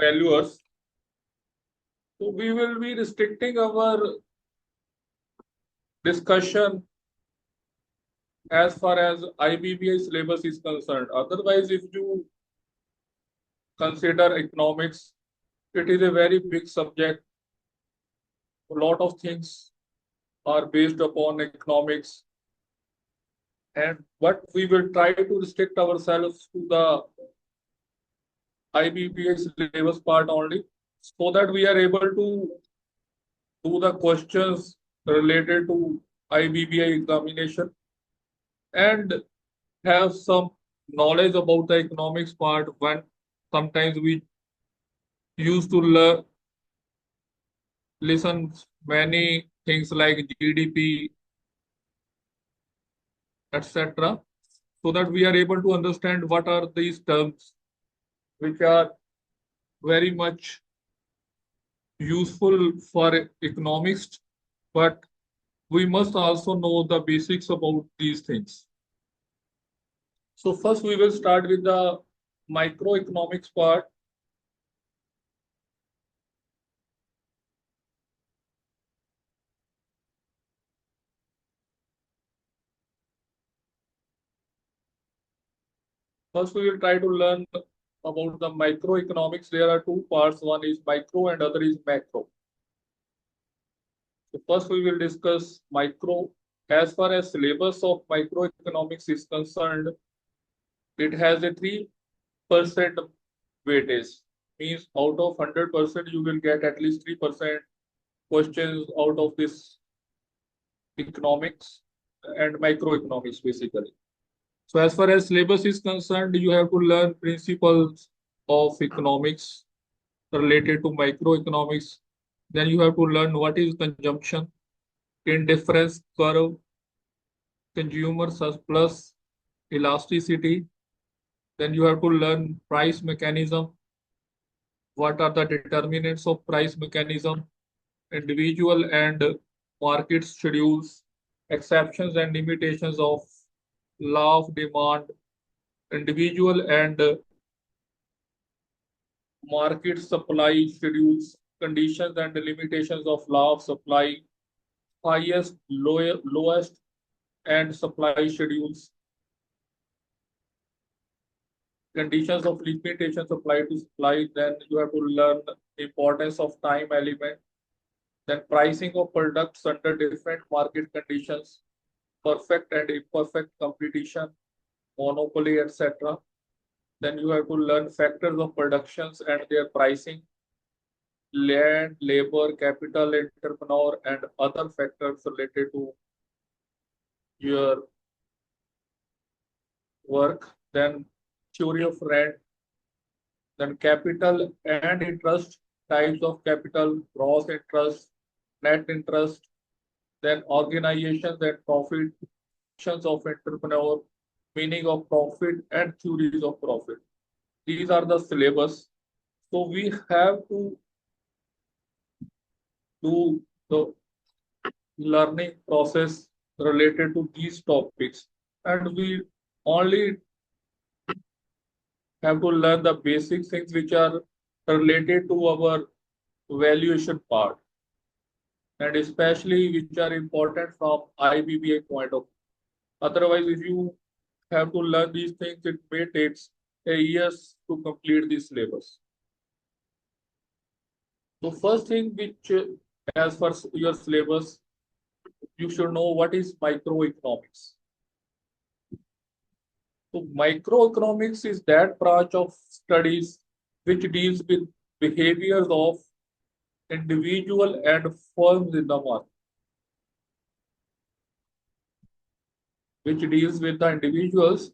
valuers. So we will be restricting our discussion as far as IBBI syllabus is concerned. Otherwise, if you consider economics, it is a very big subject. A lot of things are based upon economics. But we will try to restrict ourselves to the IBBI syllabus part only, so that we are able to do the questions related to IBBI examination and have some knowledge about the economics part. When sometimes we used to listen many things like GDP, etc., so that we are able to understand what are these terms which are very much useful for economics, but we must also know the basics about these things. So first we will start with the microeconomics part. First we will try to learn about the microeconomics. There are two parts. One is micro and other is macro. So first we will discuss micro. As far as syllabus of microeconomics is concerned, it has a 3% weightage. Means out of 100%, you will get at least 3% questions out of this economics and microeconomics basically. So as far as syllabus is concerned, you have to learn principles of economics related to microeconomics. Then you have to learn what is consumption, indifference curve, consumer surplus, elasticity. Then you have to learn price mechanism. What are the determinants of price mechanism, individual and market schedules, exceptions and limitations of law of demand, individual and market supply schedules, conditions and limitations of law of supply, highest, lowest, and supply schedules, conditions of limitations applied to supply. Then you have to learn importance of time element, then pricing of products under different market conditions, perfect and imperfect competition, monopoly, etc. Then you have to learn factors of productions and their pricing, land, labor, capital, entrepreneur, and other factors related to your work. Then theory of rent, then capital and interest, types of capital, gross interest, net interest, then organizations and profit, functions of entrepreneur, meaning of profit and theories of profit. These are the syllabus. So we have to do the learning process related to these topics, and we only have to learn the basic things which are related to our valuation part, and especially which are important from IBBI point of view. Otherwise, if you have to learn these things, it may take a years to complete this syllabus. So first thing which, as for your syllabus, you should know what is microeconomics. So microeconomics is that branch of studies which deals with behaviors of individual and firms in the market. Which deals with the individuals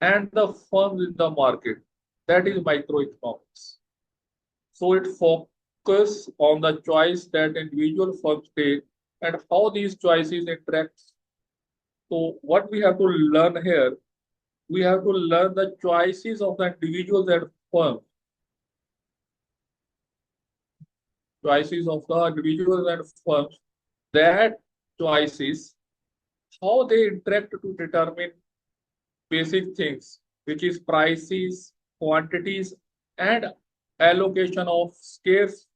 and the firms in the market. That is microeconomics. So it focuses on the choice that individual firms take and how these choices interact. So what we have to learn here, we have to learn the choices of the individuals and firms. Choices of the individuals and firms, that choices, how they interact to determine basic things, which is prices, quantities, and allocation of scarce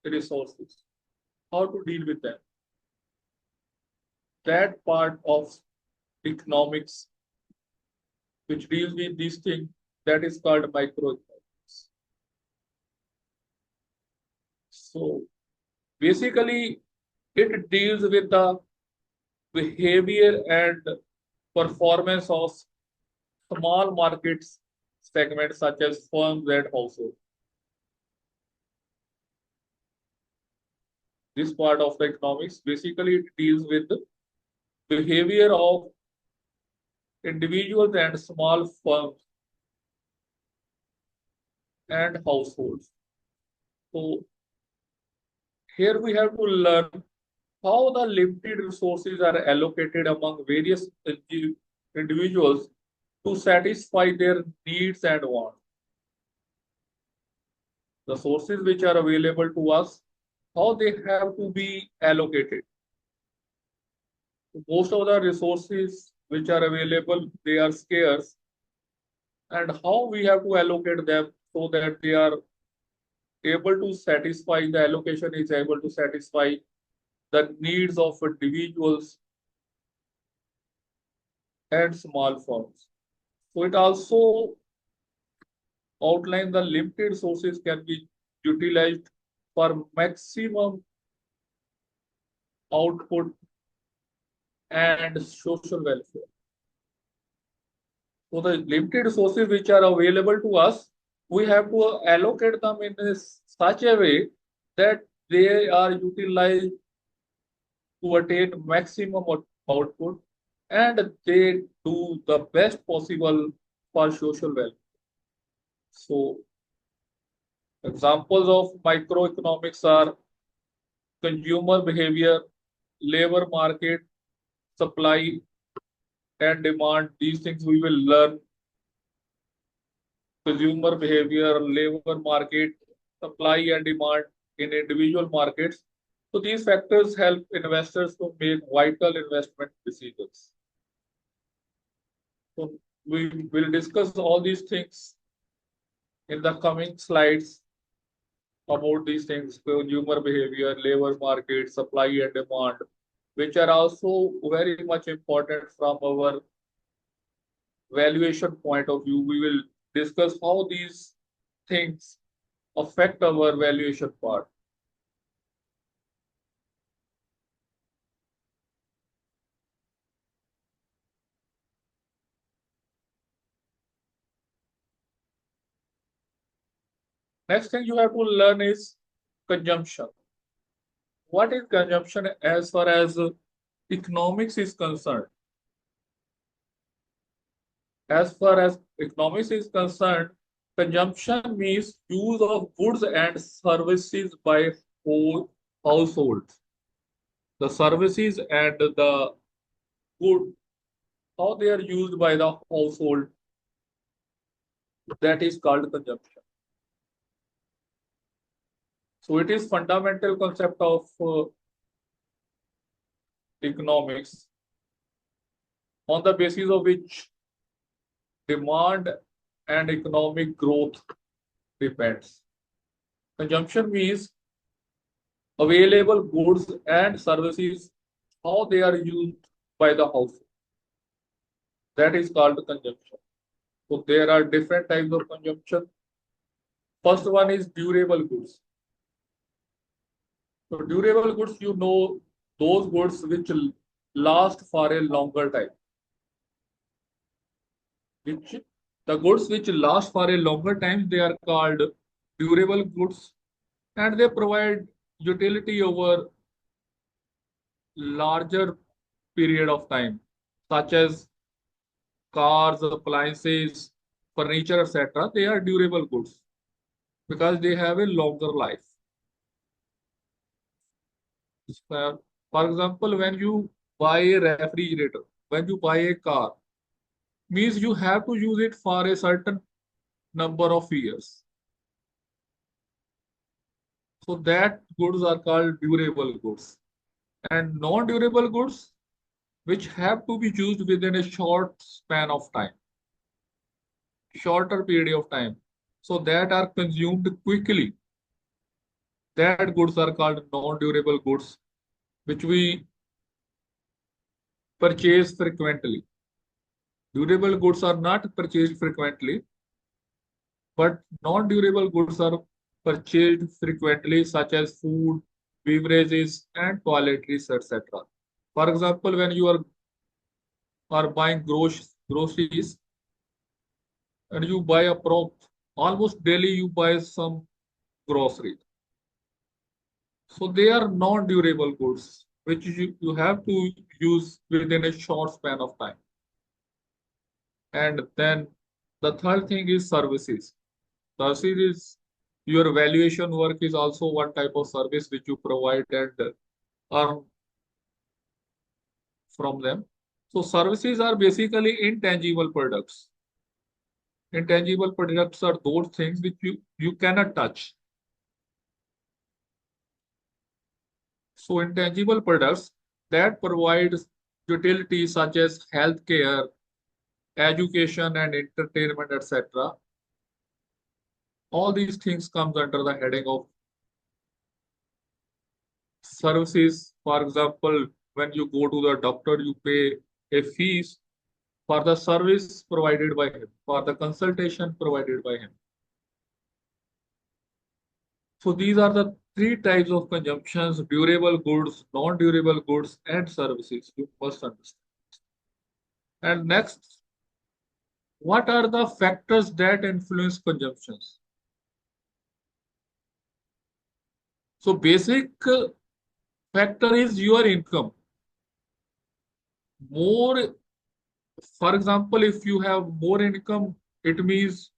resources, how to deal with them. That part of economics which deals with these things, that is called microeconomics. So basically, it deals with the behavior and performance of small markets segments such as firms and households. This part of the economics basically it deals with the behavior of individuals and small firms and households. So here we have to learn how the limited resources are allocated among various individuals to satisfy their needs and wants. The sources which are available to us, how they have to be allocated. Most of the resources which are available, they are scarce, and how we have to allocate them so that they are able to satisfy, the allocation is able to satisfy the needs of individuals and small firms. So it also outlines the limited sources can be utilized for maximum output and social welfare. So the limited resources which are available to us, we have to allocate them in such a way that they are utilized to attain maximum output and they do the best possible for social welfare. So examples of microeconomics are consumer behavior, labor market, supply and demand. These things we will learn. Consumer behavior, labor market, supply and demand in individual markets. So these factors help investors to make vital investment decisions. So we will discuss all these things in the coming slides about these things, consumer behavior, labor market, supply and demand, which are also very much important from our valuation point of view. We will discuss how these things affect our valuation part. Next thing you have to learn is consumption. What is consumption as far as economics is concerned? As far as economics is concerned, consumption means use of goods and services by whole households. The services and the good, how they are used by the household, that is called consumption. So it is fundamental concept of economics on the basis of which demand and economic growth depends. Consumption means available goods and services, how they are used by the household. That is called consumption. So there are different types of consumption. First one is durable goods. So durable goods, you know, those goods which last for a longer time. Which the goods which last for a longer time, they are called durable goods, and they provide utility over larger period of time, such as cars, appliances, furniture, etc. They are durable goods because they have a longer life. For example, when you buy a refrigerator, when you buy a car, means you have to use it for a certain number of years. So that goods are called durable goods. And non-durable goods, which have to be used within a short span of time, shorter period of time. so that are consumed quickly. That goods are called non-durable goods, which we purchase frequently. Durable goods are not purchased frequently, but non-durable goods are purchased frequently, such as food, beverages, and toiletries, etc. For example, when you are buying groceries and you buy almost daily you buy some grocery. So they are non-durable goods, which you have to use within a short span of time. And then the third thing is services. Services is your valuation work is also one type of service which you provide and earn from them. So services are basically intangible products. Intangible products are those things which you cannot touch. So intangible products that provide utilities such as healthcare, education and entertainment, etc. All these things comes under the heading of services. For example, when you go to the doctor, you pay a fees for the service provided by him, for the consultation provided by him. So these are the three types of consumptions: durable goods, non-durable goods, and services. You must understand. And next, what are the factors that influence consumptions? So basic factor is your income. More, for example, if you have more income, it means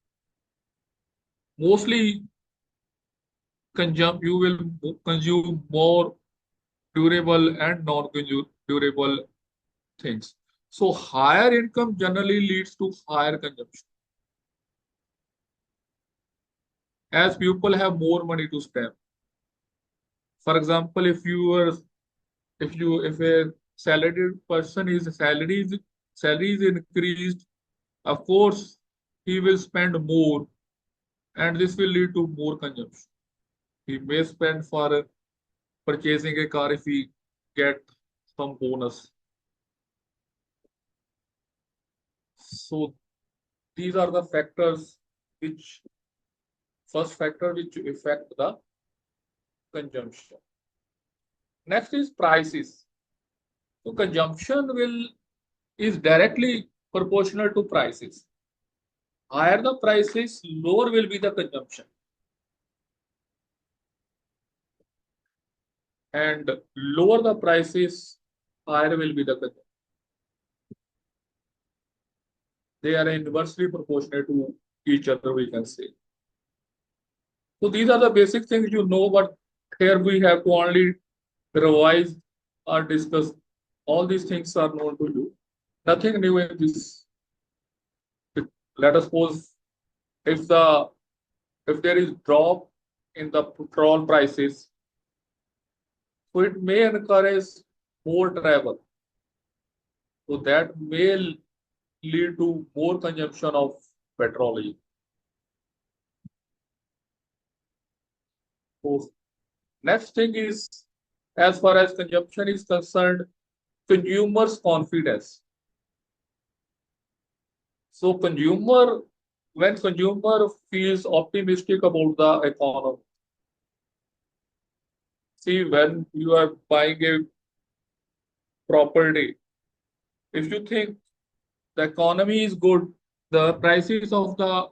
mostly you will consume more durable and non-durable things. So higher income generally leads to higher consumption, as people have more money to spend. For example, if a salaried person is salary is increased, of course he will spend more, and this will lead to more consumption. He may spend for purchasing a car if he get some bonus. So these are the factors which first factor which affect the consumption. Next is prices. So consumption is directly proportional to prices. Higher the prices, lower will be the consumption. And lower the prices, higher will be the consumption. They are inversely proportional to each other, we can say. So these are the basic things you know, but here we have to only revise or discuss. All these things are known to you. Nothing new in this. Let us suppose if there is drop in the petrol prices, so it may encourage more travel. So that may lead to more consumption of petroleum. So next thing is, as far as consumption is concerned, consumers' confidence. So when consumer feels optimistic about the economy, see when you are buying a property, if you think the economy is good, the prices of the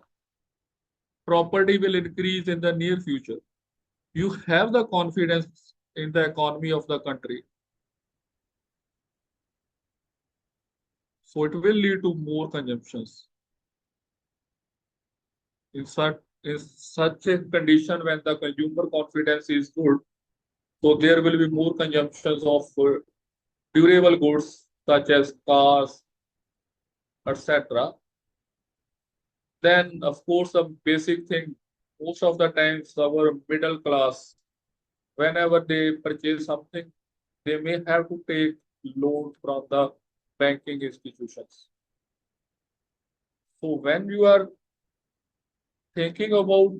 property will increase in the near future. You have the confidence in the economy of the country. So it will lead to more consumptions. In such a condition, when the consumer confidence is good, so there will be more consumptions of durable goods such as cars, etc. Then, of course, the basic thing, most of the times our middle class, whenever they purchase something, they may have to take loan from the banking institutions. So when you are thinking about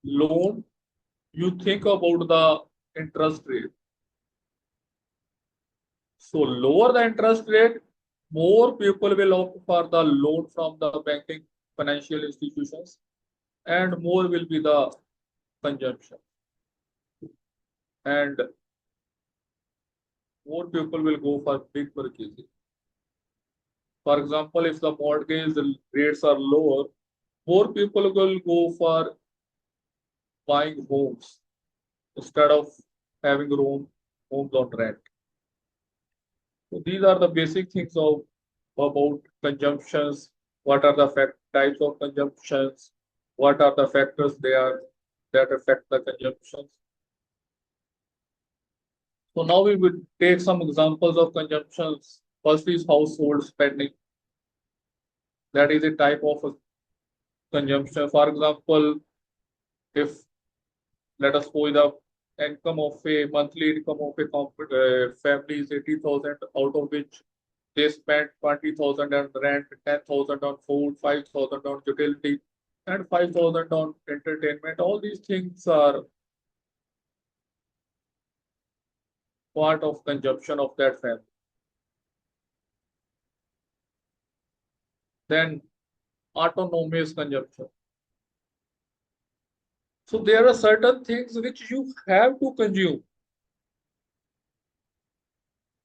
loan, you think about the interest rate. So lower the interest rate, more people will opt for the loan from the banking financial institutions, and more will be the consumption. And more people will go for big purchases. For example, if the mortgage rates are lower, more people will go for buying homes instead of having homes on rent. So these are the basic things of about consumptions. What are the types of consumptions? What are the factors that affect the consumptions? So now we will take some examples of consumptions. First is household spending. That is a type of a consumption. For example, if let us suppose the income of a monthly income of a family is 80,000, out of which they spend 20,000 on rent, 10,000 on food, 5,000 on utility, and 5,000 on entertainment. All these things are part of consumption of that family. Then autonomous consumption. So there are certain things which you have to consume.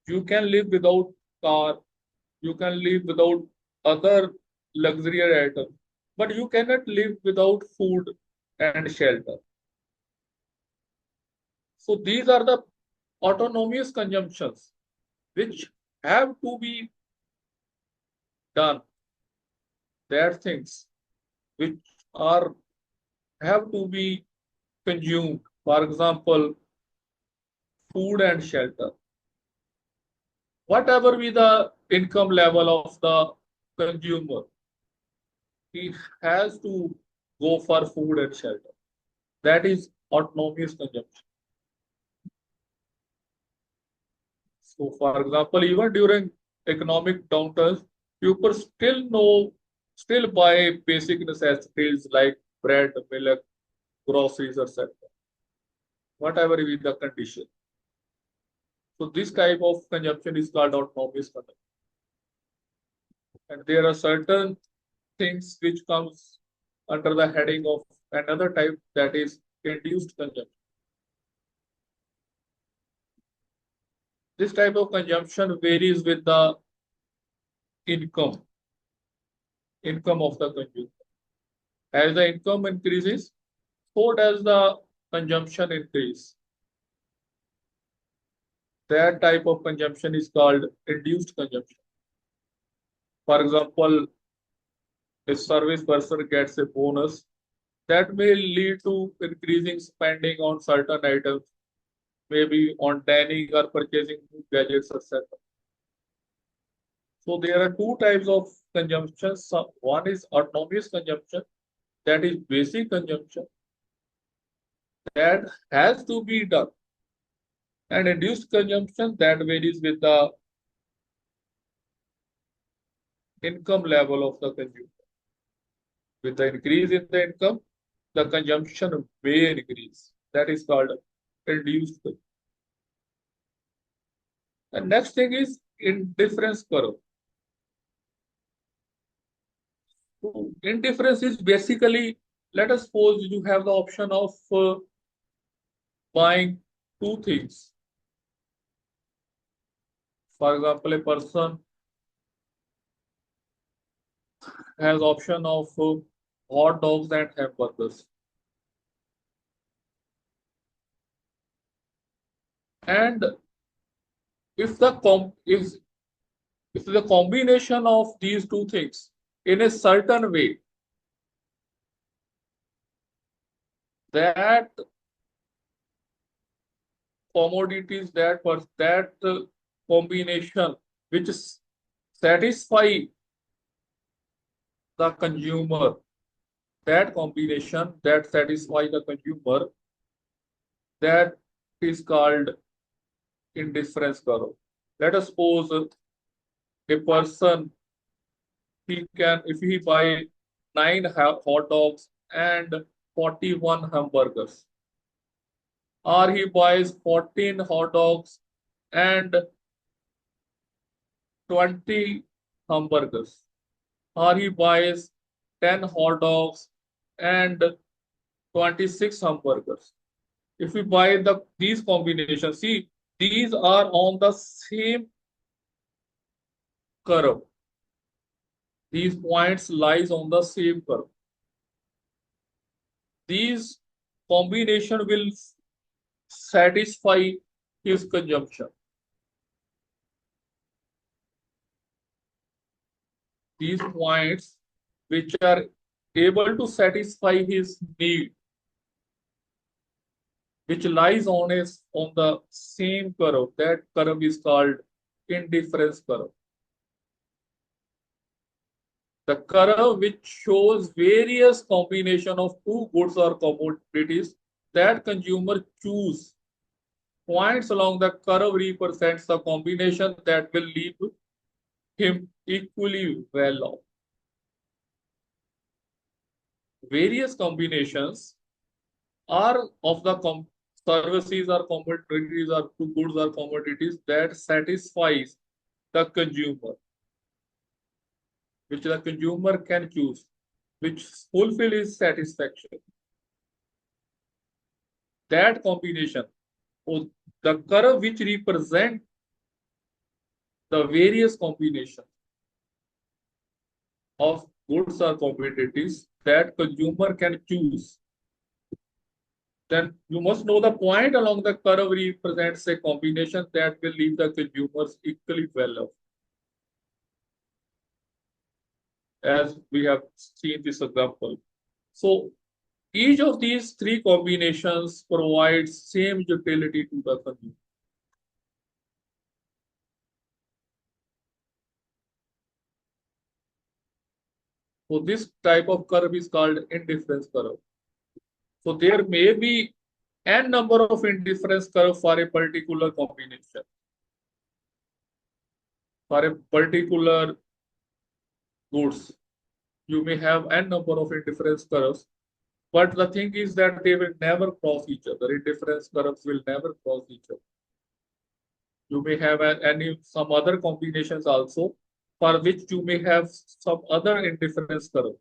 You can live without car, you can live without other luxury items, but you cannot live without food and shelter. So these are the autonomous consumptions which have to be done. There are things which are have to be consumed. For example, food and shelter. Whatever be the income level of the consumer, he has to go for food and shelter. That is autonomous consumption. So, for example, even during economic downturns, people still buy basic necessities like bread, milk, groceries, etc. Whatever be the condition. So, this type of consumption is called autonomous consumption. And there are certain things which comes under the heading of another type, that is induced consumption. This type of consumption varies with the income of the consumer. As the income increases, so does the consumption increase. That type of consumption is called induced consumption. For example, a service person gets a bonus that may lead to increasing spending on certain items, maybe on dining or purchasing gadgets, etc. So there are two types of consumption. One is autonomous consumption, that is basic consumption, that has to be done, and induced consumption that varies with the income level of the consumer. With the increase in the income, the consumption may increase. That is called induced. And next thing is indifference curve. So indifference is basically, let us suppose you have the option of buying two things. For example, a person has option of hot dogs and hamburgers. And if the combination of these two things in a certain way, that commodities, that combination which satisfy the consumer, that combination that satisfy the consumer, that is called indifference curve. Let us suppose a person, if he buy 9 hot dogs and 41 hamburgers, or he buys 14 hot dogs and 20 hamburgers, or he buys 10 hot dogs and 26 hamburgers. If we buy these combinations, see, these are on the same curve. These points lies on the same curve. These combination will satisfy his consumption. These points which are able to satisfy his need, which lies on the same curve. That curve is called indifference curve. The curve which shows various combination of two goods or commodities that consumer choose. Points along the curve represents the combination that will leave him equally well off. Various combinations are of the services or commodities or goods or commodities that satisfies the consumer, which the consumer can choose, which fulfill his satisfaction. That combination, or the curve which represent the various combinations of goods or commodities that consumer can choose, then you must know the point along the curve represents a combination that will leave the consumers equally well off. As we have seen this example. So each of these three combinations provides same utility to the consumer. So this type of curve is called indifference curve. So there may be n number of indifference curve for a particular combination, for a particular goods. You may have n number of indifference curves, but the thing is that they will never cross each other. Indifference curves will never cross each other. You may have some other combinations also, for which you may have some other indifference curve.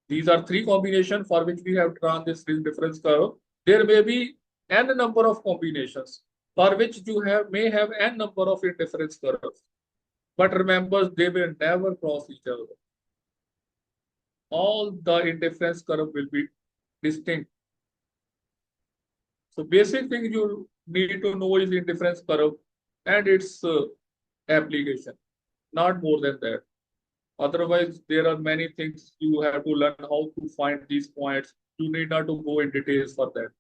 These are three combinations for which we have drawn this indifference curve. There may be n number of combinations for which you may have n number of indifference curves. But remember, they will never cross each other. All the indifference curve will be distinct. So basic thing you need to know is indifference curve and its application, not more than that. Otherwise, there are many things you have to learn how to find these points. You need not to go in details for that.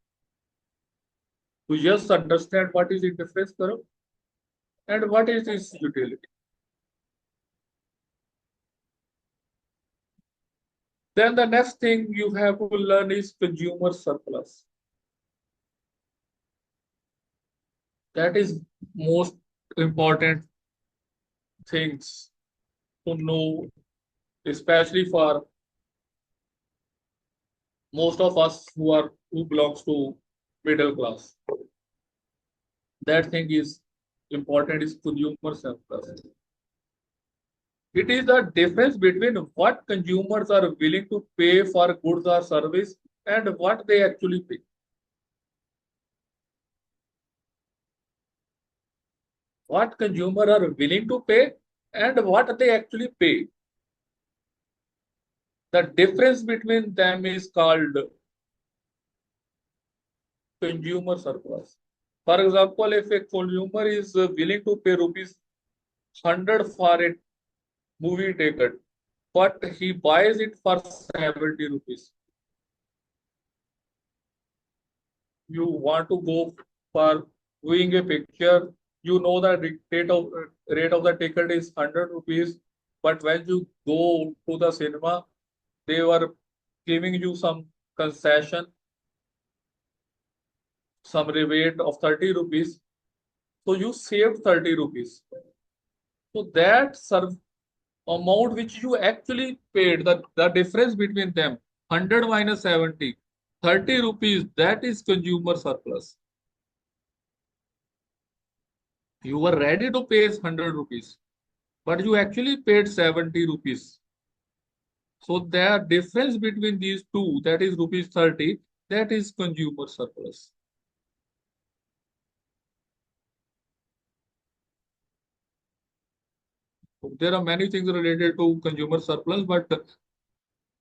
To just understand what is indifference curve and what is its utility. Then the next thing you have to learn is consumer surplus. That is most important things to know, especially for most of us who belongs to middle class. That thing is important is consumer surplus. It is the difference between what consumers are willing to pay for goods or service and what they actually pay. What consumers are willing to pay and what they actually pay. The difference between them is called consumer surplus. For example, if a consumer is willing to pay ₹100 for a movie ticket, but he buys it for ₹70. You want to go for viewing a picture, you know the rate of the ticket is ₹100, but when you go to the cinema, they were giving you some concession, some rebate of ₹30. So you saved ₹30. So that amount which you actually paid, the difference between them, 100 minus 70, 30 rupees, that is consumer surplus. You were ready to pay 100 rupees, but you actually paid 70 rupees. So the difference between these two, that is rupees 30, that is consumer surplus. So there are many things related to consumer surplus, but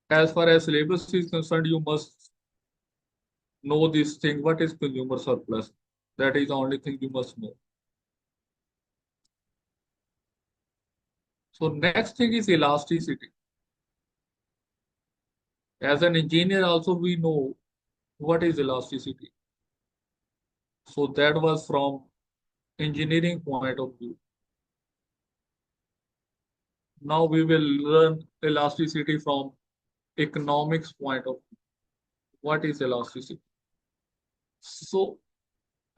as far as syllabus is concerned, you must know this thing. What is consumer surplus? That is the only thing you must know. So next thing is elasticity. As an engineer also we know what is elasticity. So that was from engineering point of view. Now we will learn elasticity from economics point of view. What is elasticity? So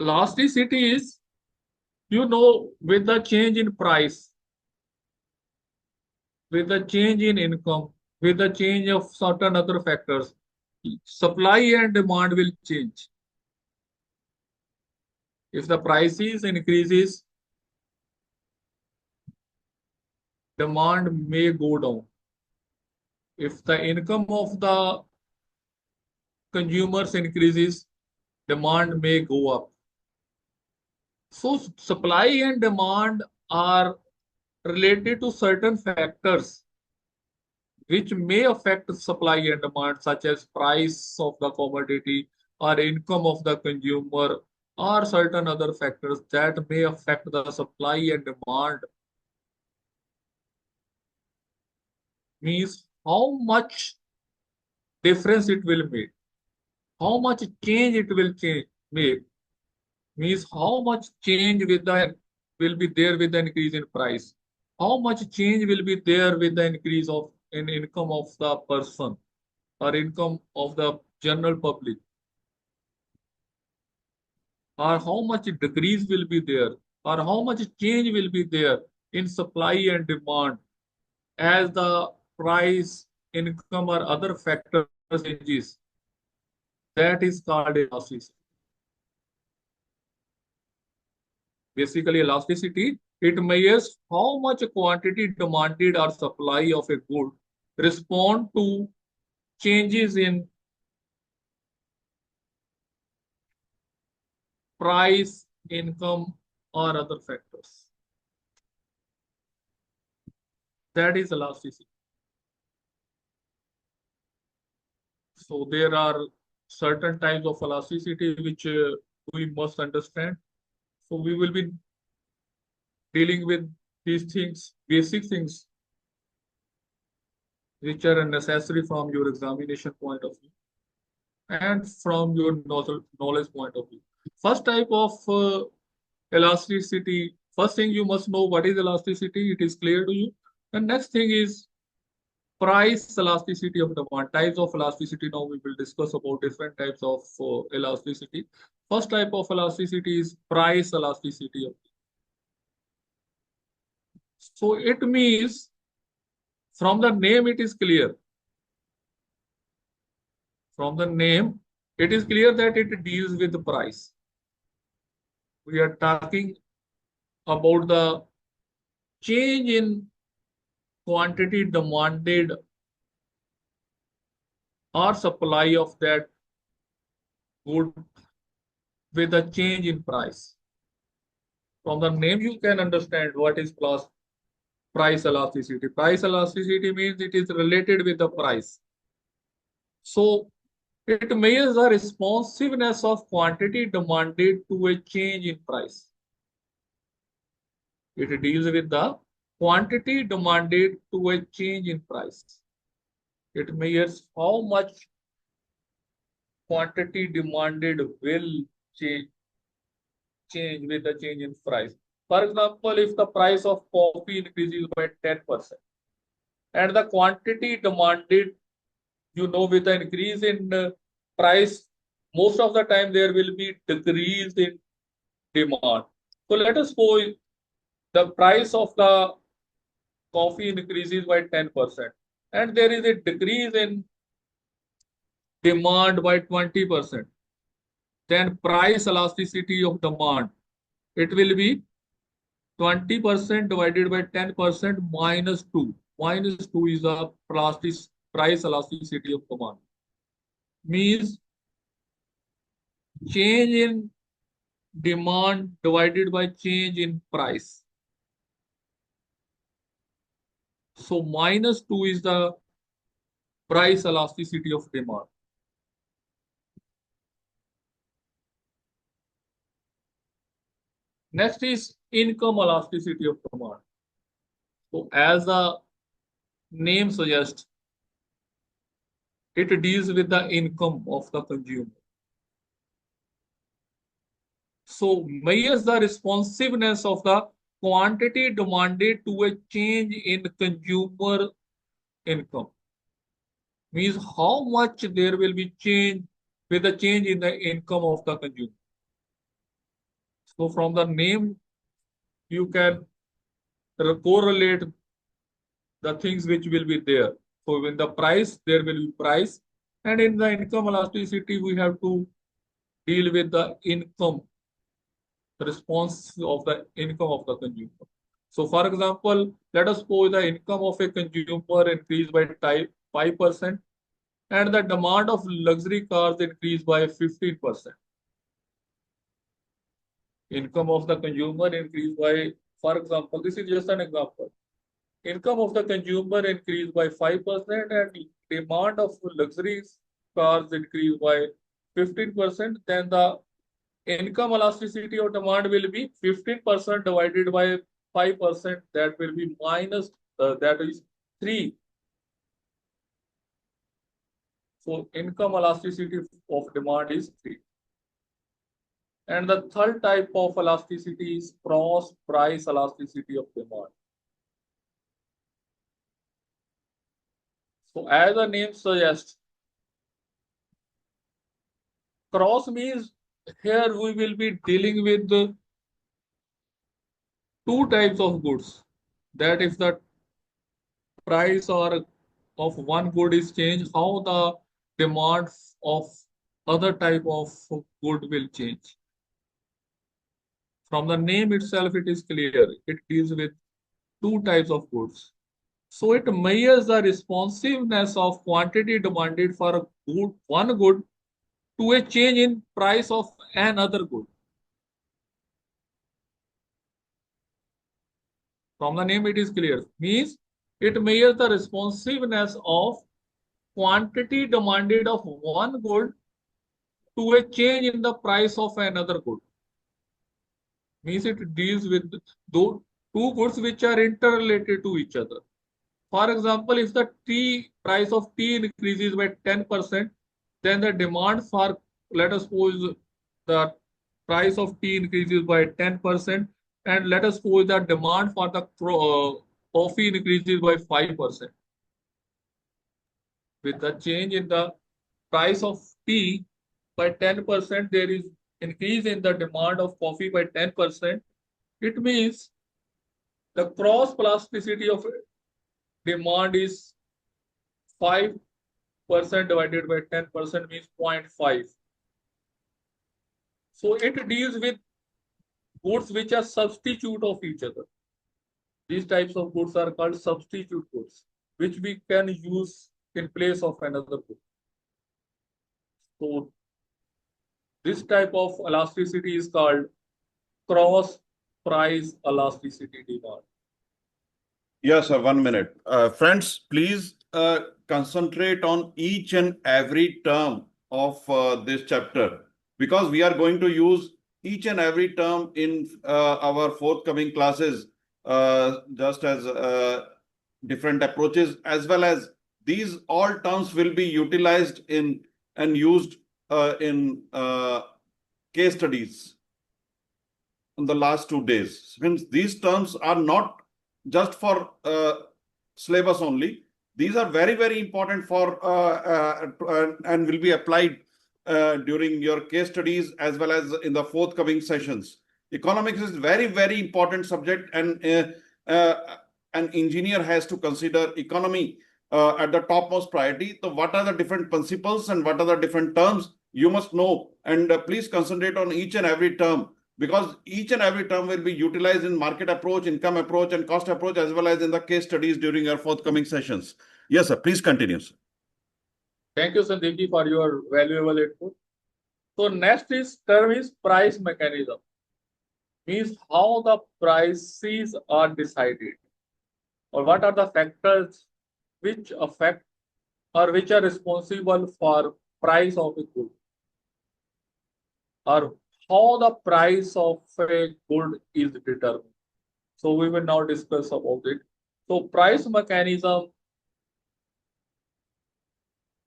elasticity is, with the change in price, with the change in income, with the change of certain other factors, supply and demand will change. If the prices increases, demand may go down. If the income of the consumers increases, demand may go up. So supply and demand are related to certain factors which may affect supply and demand, such as price of the commodity or income of the consumer or certain other factors that may affect the supply and demand. Means how much difference it will make, how much change it will make, means how much change will be there with the increase in price, how much change will be there with the increase of in income of the person or income of the general public, or how much decrease will be there, or how much change will be there in supply and demand as the price, income, or other factors changes. That is called elasticity. Basically, elasticity, it measures how much quantity demanded or supply of a good respond to changes in price, income, or other factors. That is elasticity. So there are certain types of elasticity which we must understand. So we will be dealing with these things, basic things, which are necessary from your examination point of view and from your knowledge point of view. First type of elasticity, first thing you must know what is elasticity, it is clear to you. The next thing is price elasticity of demand. Types of elasticity, now we will discuss about different types of elasticity. First type of elasticity is price elasticity. So it means from the name it is clear. From the name it is clear that it deals with the price. We are talking about the change in quantity demanded or supply of that good with a change in price. From the name you can understand what is price elasticity. Price elasticity means it is related with the price. So it measures the responsiveness of quantity demanded to a change in price. It deals with the quantity demanded to a change in price. It measures how much quantity demanded will change with the change in price. For example, if the price of coffee increases by 10% and the quantity demanded, with the increase in price, most of the time there will be decrease in demand. So let us suppose the price of the coffee increases by 10% and there is a decrease in demand by 20%, then price elasticity of demand, it will be 20% divided by 10% minus 2. Minus 2 is the price elasticity of demand. Means change in demand divided by change in price. So minus 2 is the price elasticity of demand. Next is income elasticity of demand. So as the name suggests, it deals with the income of the consumer. So measures the responsiveness of the quantity demanded to a change in consumer income. Means how much there will be change with the change in the income of the consumer. So from the name, you can correlate the things which will be there. So in the price, there will be price. And in the income elasticity, we have to deal with the income, the response of the income of the consumer. So for example, let us suppose the income of a consumer increased by 5% and the demand of luxury cars increased by 15%. Income of the consumer increased by, for example, this is just an example. Income of the consumer increased by 5% and demand of luxury cars increased by 15%, then the income elasticity of demand will be 15% divided by 5%, that will be minus, that is 3. So income elasticity of demand is 3. And the third type of elasticity is cross price elasticity of demand. So as the name suggests, cross means here we will be dealing with the two types of goods. That if the price or of one good is changed, how the demand of other type of good will change. From the name itself, it is clear. It deals with two types of goods. So it measures the responsiveness of quantity demanded for a good, one good to a change in price of another good. From the name, it is clear. Means it measures the responsiveness of quantity demanded of one good to a change in the price of another good. Means it deals with those two goods which are interrelated to each other. For example, if the price of tea increases by 10%, then the demand for, let us suppose the price of tea increases by 10%, and let us suppose the demand for the coffee increases by 5%. With the change in the price of tea by 10%, there is increase in the demand of coffee by 10%. It means the cross plasticity of demand is 5% divided by 10% means 0.5. So it deals with goods which are substitute of each other. These types of goods are called substitute goods, which we can use in place of another good. So this type of elasticity is called cross price elasticity demand. Yes, sir, 1 minute. Friends, please concentrate on each and every term of this chapter, because we are going to use each and every term in our forthcoming classes, just as different approaches, as well as these all terms will be utilized in and used in case studies in the last 2 days. Since these terms are not just for syllabus only, these are very, very important for and will be applied during your case studies as well as in the forthcoming sessions. Economics is very, very important subject, and an engineer has to consider economy at the topmost priority. So what are the different principles and what are the different terms you must know, and please concentrate on each and every term, because each and every term will be utilized in market approach, income approach, and cost approach, as well as in the case studies during our forthcoming sessions. Yes, sir. Please continue, sir. Thank you, Sandeep, for your valuable input. So next term is price mechanism. Means how the prices are decided, or what are the factors which affect or which are responsible for price of a good, or how the price of a good is determined. So we will now discuss about it. So price mechanism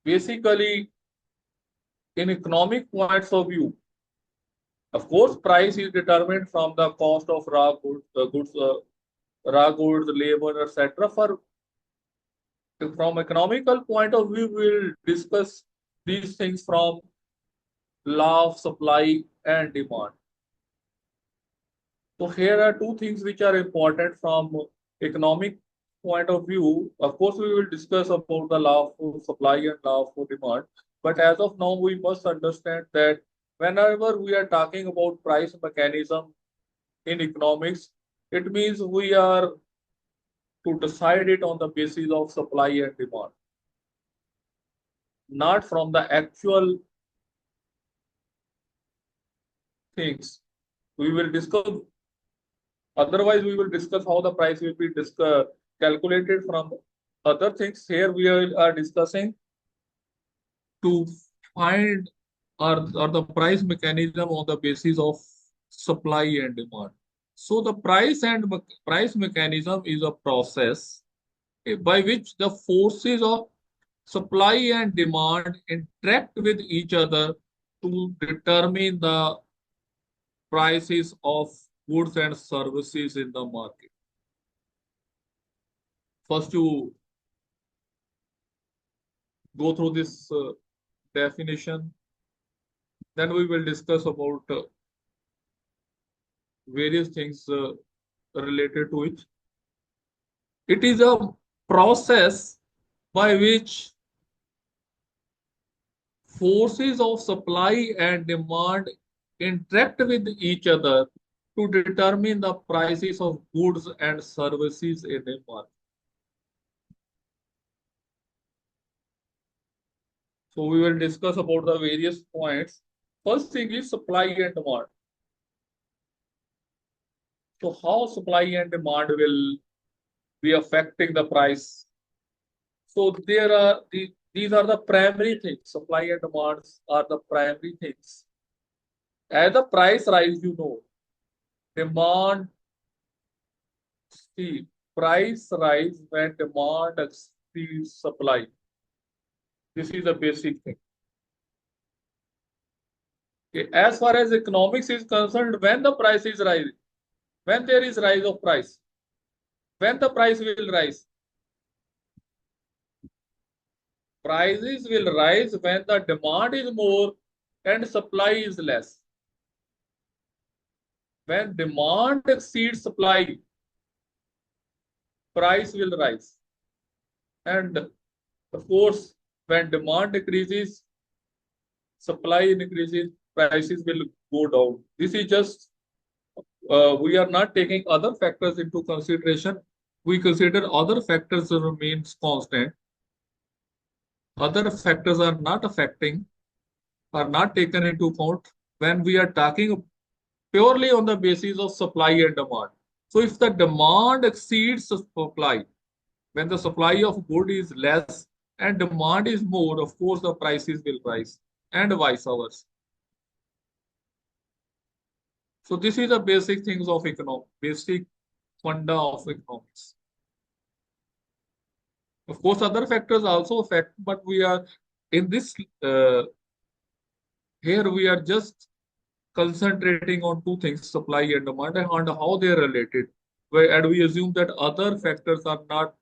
basically, in economic points of view, of course, price is determined from the cost of raw goods, raw goods, labor, etc. From economical point of view, we will discuss these things from law of supply and demand. So here are two things which are important from economic point of view. Of course, we will discuss about the law of supply and law of demand. But as of now, we must understand that whenever we are talking about price mechanism in economics, it means we are to decide it on the basis of supply and demand, not from the actual things. We will discuss, otherwise we will discuss how the price will be calculated from other things. Here we are discussing to find or the price mechanism on the basis of supply and demand. So the price mechanism is a process by which the forces of supply and demand interact with each other to determine the prices of goods and services in the market. First, you go through this definition. Then we will discuss about various things related to it. It is a process by which forces of supply and demand interact with each other to determine the prices of goods and services in a market. So we will discuss about the various points. First thing is supply and demand. So how supply and demand will be affecting the price? So these are the primary things. Supply and demands are the primary things. As the price rise, demand, see, price rise when demand exceeds supply. This is a basic thing. Okay. As far as economics is concerned, when the price is rising, when there is rise of price, when the price will rise? Prices will rise when the demand is more and supply is less. When demand exceeds supply, price will rise. And of course, when demand decreases, supply increases, prices will go down. This is just, we are not taking other factors into consideration. We consider other factors remains constant. Other factors are not affecting, are not taken into account when we are talking purely on the basis of supply and demand. So if the demand exceeds the supply, when the supply of good is less and demand is more, of course the prices will rise, and vice versa. So this is the basic things of economics, basic funda of economics. Of course, other factors also affect, but we are in this, here we are just concentrating on two things, supply and demand, and how they are related. And we assume that other factors are not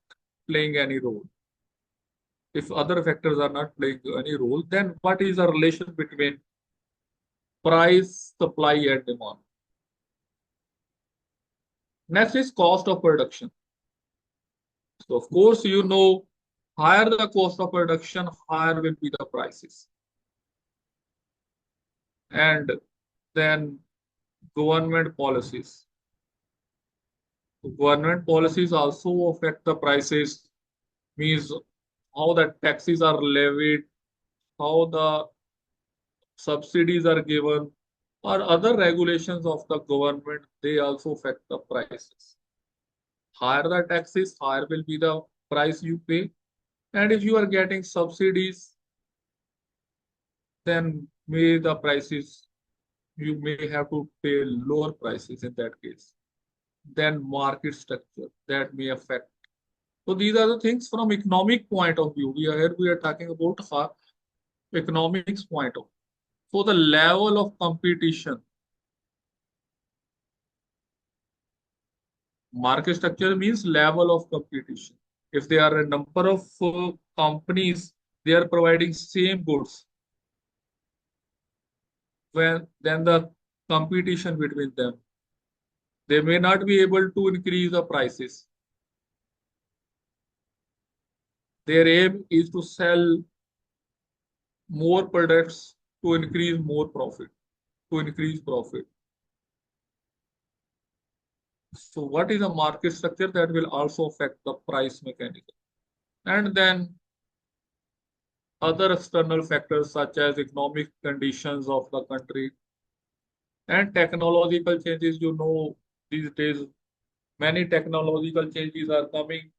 playing any role. If other factors are not playing any role, then what is the relation between price, supply, and demand? Next is cost of production. So of course, you know, higher the cost of production, higher will be the prices. And then government policies. Government policies also affect the prices, means how the taxes are levied, how the subsidies are given, or other regulations of the government, they also affect the prices. Higher the taxes, higher will be the price you pay. And if you are getting subsidies, then may the prices, you may have to pay lower prices in that case. Then market structure, that may affect. So these are the things from economic point of view. We are talking about economics point of view. So the level of competition, market structure means level of competition. If there are a number of companies, they are providing same goods, when then the competition between them, they may not be able to increase the prices. Their aim is to sell more products to increase more profit, to increase profit. So what is a market structure? That will also affect the price mechanism. And then other external factors such as economic conditions of the country and technological changes. You know, these days many technological changes are coming,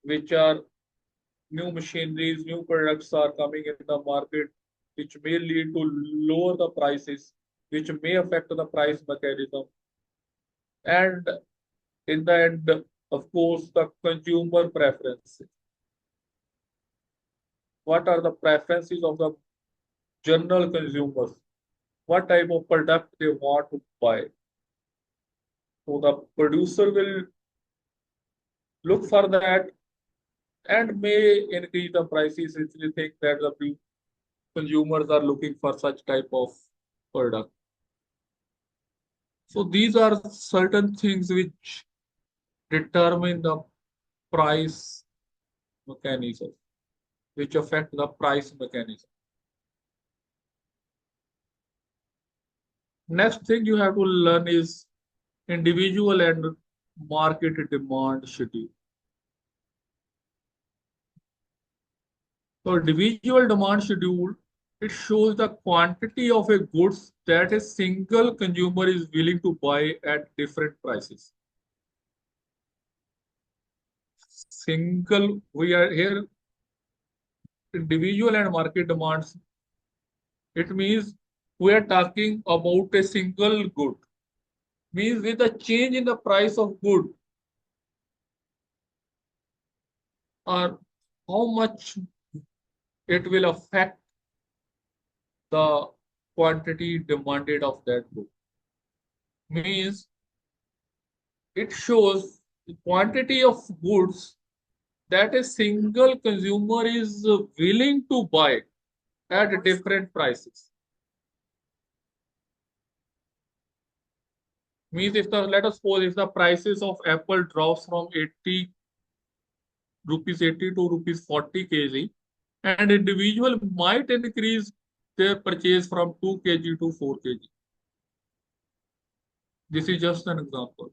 which are new machineries, new products are coming in the market, which may lead to lower the prices, which may affect the price mechanism. And in the end, of course, the consumer preferences. What are the preferences of the general consumers? What type of product they want to buy? So the producer will look for that and may increase the prices if they think that the consumers are looking for such type of product. So these are certain things which determine the price mechanism, which affect the price mechanism. Next thing you have to learn is individual and market demand schedule. So individual demand schedule, it shows the quantity of a goods that a single consumer is willing to buy at different prices. Single, we are here, individual and market demands. It means we are talking about a single good. Means with the change in the price of good, or how much it will affect the quantity demanded of that good. Means it shows the quantity of goods that a single consumer is willing to buy at different prices. Means if the, let us suppose if the prices of apple drops from 80 rupees 80 to rupees 40 kg, and individual might increase their purchase from 2 kg to 4 kg. This is just an example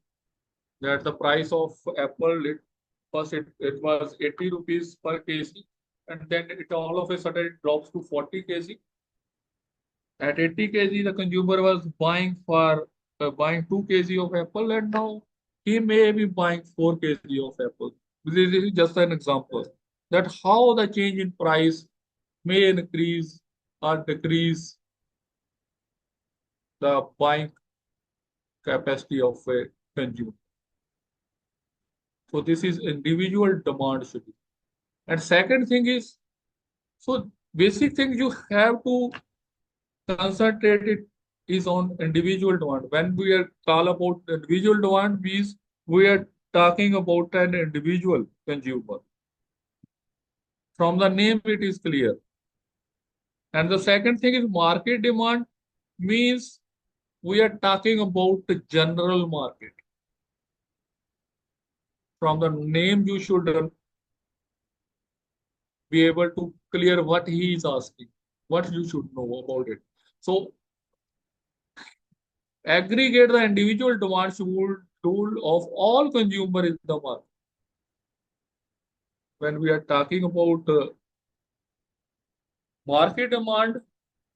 that the price of apple, it was 80 rupees per kg, and then it all of a sudden it drops to 40 kg. At 80 kg, the consumer was buying 2 kg of apple, and now he may be buying 4 kg of apple. This is just an example that how the change in price may increase or decrease the buying capacity of a consumer. So this is individual demand schedule. And second thing is, so basic thing you have to concentrate it is on individual demand. When we are talk about individual demand, means we are talking about an individual consumer. From the name, it is clear. And the second thing is market demand, means we are talking about the general market. From the name, you should be able to clear what he is asking, what you should know about it. So aggregate the individual demand schedule of all consumers in the market. When we are talking about market demand,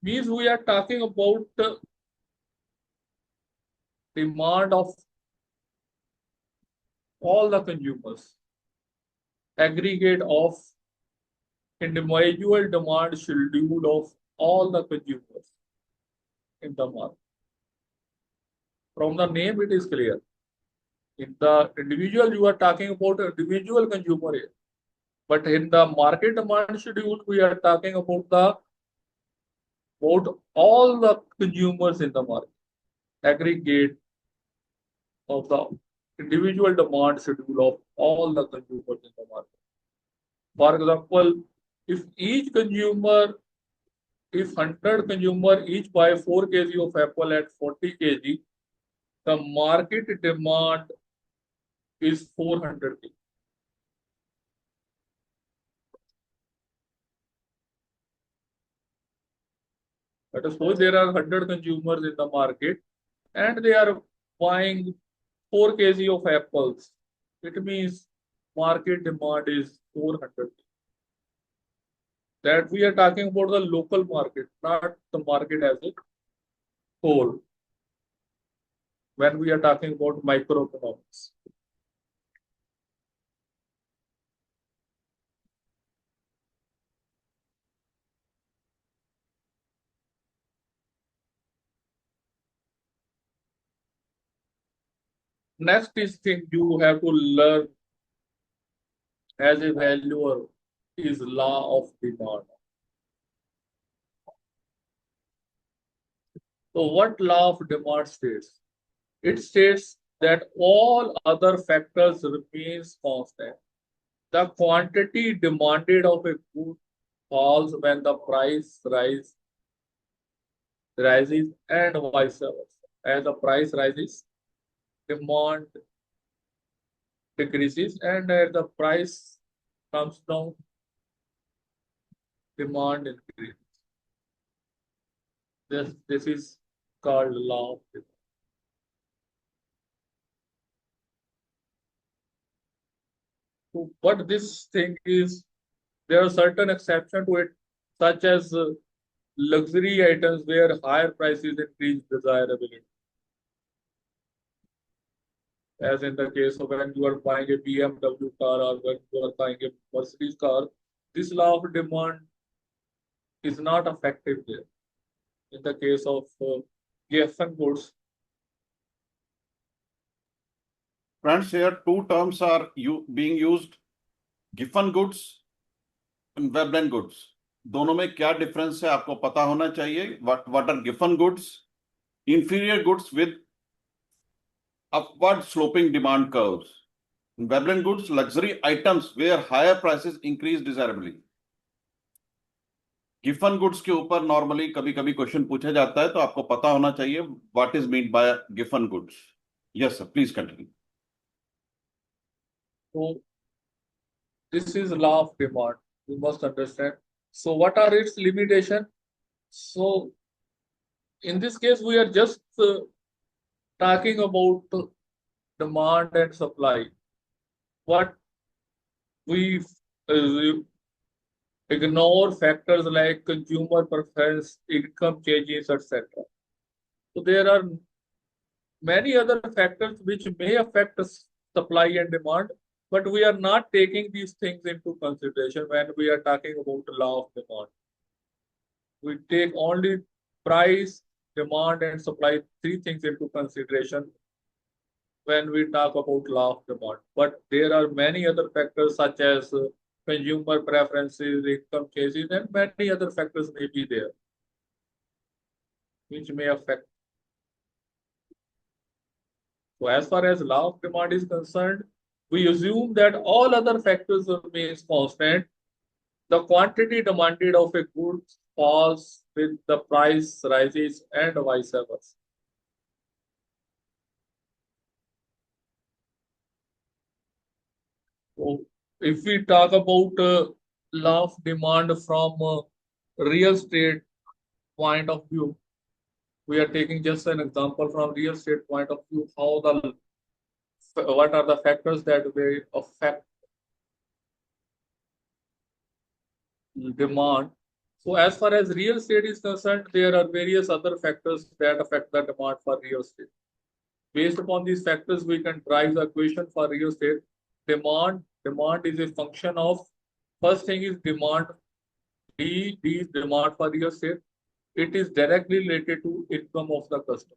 means we are talking about demand of all the consumers, aggregate of individual demand schedule of all the consumers in the market. From the name, it is clear. In the individual, you are talking about individual consumer here. But in the market demand schedule, we are talking about all the consumers in the market, aggregate of the individual demand schedule of all the consumers in the market. For example, if 100 consumer each buy 4 kg of apple at 40 kg, the market demand is 400 kg. Let us suppose there are 100 consumers in the market and they are buying 4 kg of apples. It means market demand is 400. That we are talking about the local market, not the market as a whole. When we are talking about microeconomics. Next is thing you have to learn as a valuer is law of demand. So what law of demand states? It states that all other factors remains constant. The quantity demanded of a good falls when the price rises and vice versa. As the price rises, demand decreases, and as the price comes down, demand increases. This is called law of demand. So what this thing is, there are certain exceptions to it, such as luxury items where higher prices increase desirability. As in the case of when you are buying a BMW car or when you are buying a Mercedes car, this law of demand is not effective there. In the case of given goods. Friends, here two terms are being used, given goods and webland goods. दोनों में क्या difference है आपको पता होना चाहिए. What are given goods? Inferior goods with upward sloping demand curves. Webland goods, luxury items where higher prices increase desirably. Giffen goods के ऊपर नॉर्मली कभी कभी क्वेश्चन पूछा जाता है, तो आपको पता होना चाहिए what is mean by Giffen goods. Yes sir, please continue. So this is law of demand. You must understand. So what are its limitations? So in this case, we are just talking about demand and supply. What we ignore factors like consumer preference, income changes, etc. So there are many other factors which may affect supply and demand, but we are not taking these things into consideration when we are talking about the law of demand. We take only price, demand, and supply, three things into consideration when we talk about law of demand. But there are many other factors such as consumer preferences, income changes, and many other factors may be there which may affect. So as far as law of demand is concerned, we assume that all other factors remains constant. The quantity demanded of a good falls with the price rises and vice versa. So if we talk about law of demand from real estate point of view, we are taking just an example from real estate point of view, how the what are the factors that will affect demand. So as far as real estate is concerned, there are various other factors that affect the demand for real estate. Based upon these factors, we can drive the equation for real estate. Demand is a function of, first thing is demand. D is demand for real estate. It is directly related to income of the customer.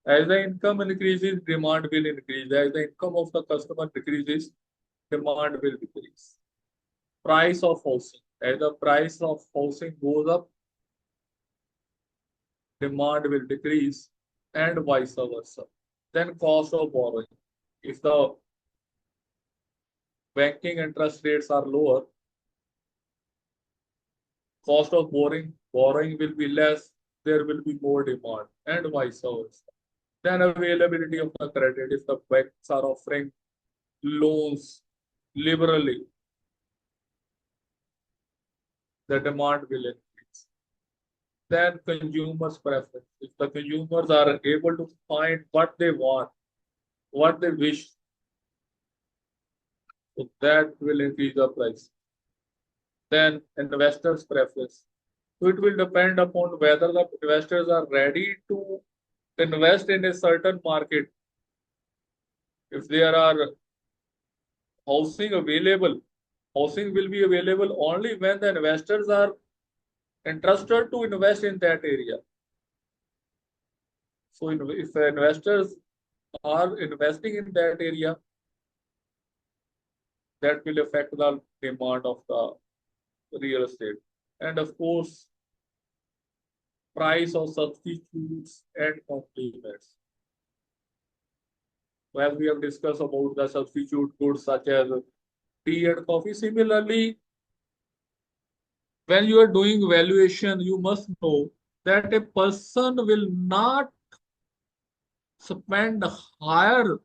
As the income increases, demand will increase. As the income of the customer decreases, demand will decrease. Price of housing. As the price of housing goes up, demand will decrease, and vice versa. Then cost of borrowing. If the banking interest rates are lower, cost of borrowing will be less, there will be more demand, and vice versa. Then availability of the credit. If the banks are offering loans liberally, the demand will increase. Then consumers' preference. If the consumers are able to find what they want, what they wish, so that will increase the price. Then investors' preference. So it will depend upon whether the investors are ready to invest in a certain market. If there are housing available, housing will be available only when the investors are interested to invest in that area. So if investors are investing in that area, that will affect the demand of the real estate. And of course, price of substitutes and complements. As we have discussed about the substitute goods such as tea and coffee. Similarly, when you are doing valuation, you must know that a person will not spend higher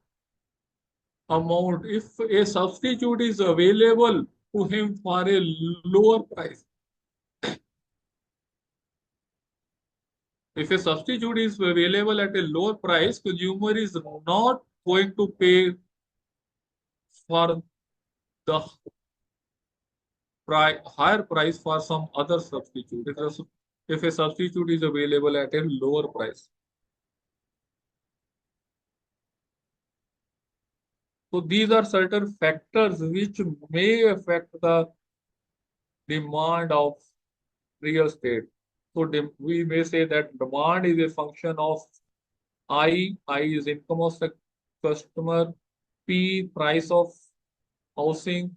amount if a substitute is available to him for a lower price. If a substitute is available at a lower price, consumer is not going to pay for the higher price for some other substitute. If a substitute is available at a lower price. So these are certain factors which may affect the demand of real estate. So we may say that demand is a function of I is income of the customer, P price of housing,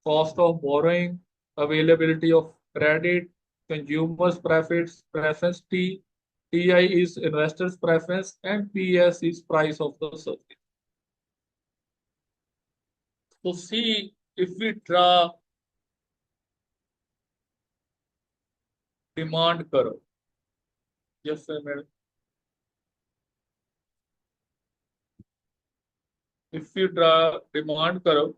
cost of borrowing, availability of credit, consumers preference, TI is investors preference, and PS is price of the service. So see, if we draw demand curve. Yes, sir, madam. If you draw demand curve,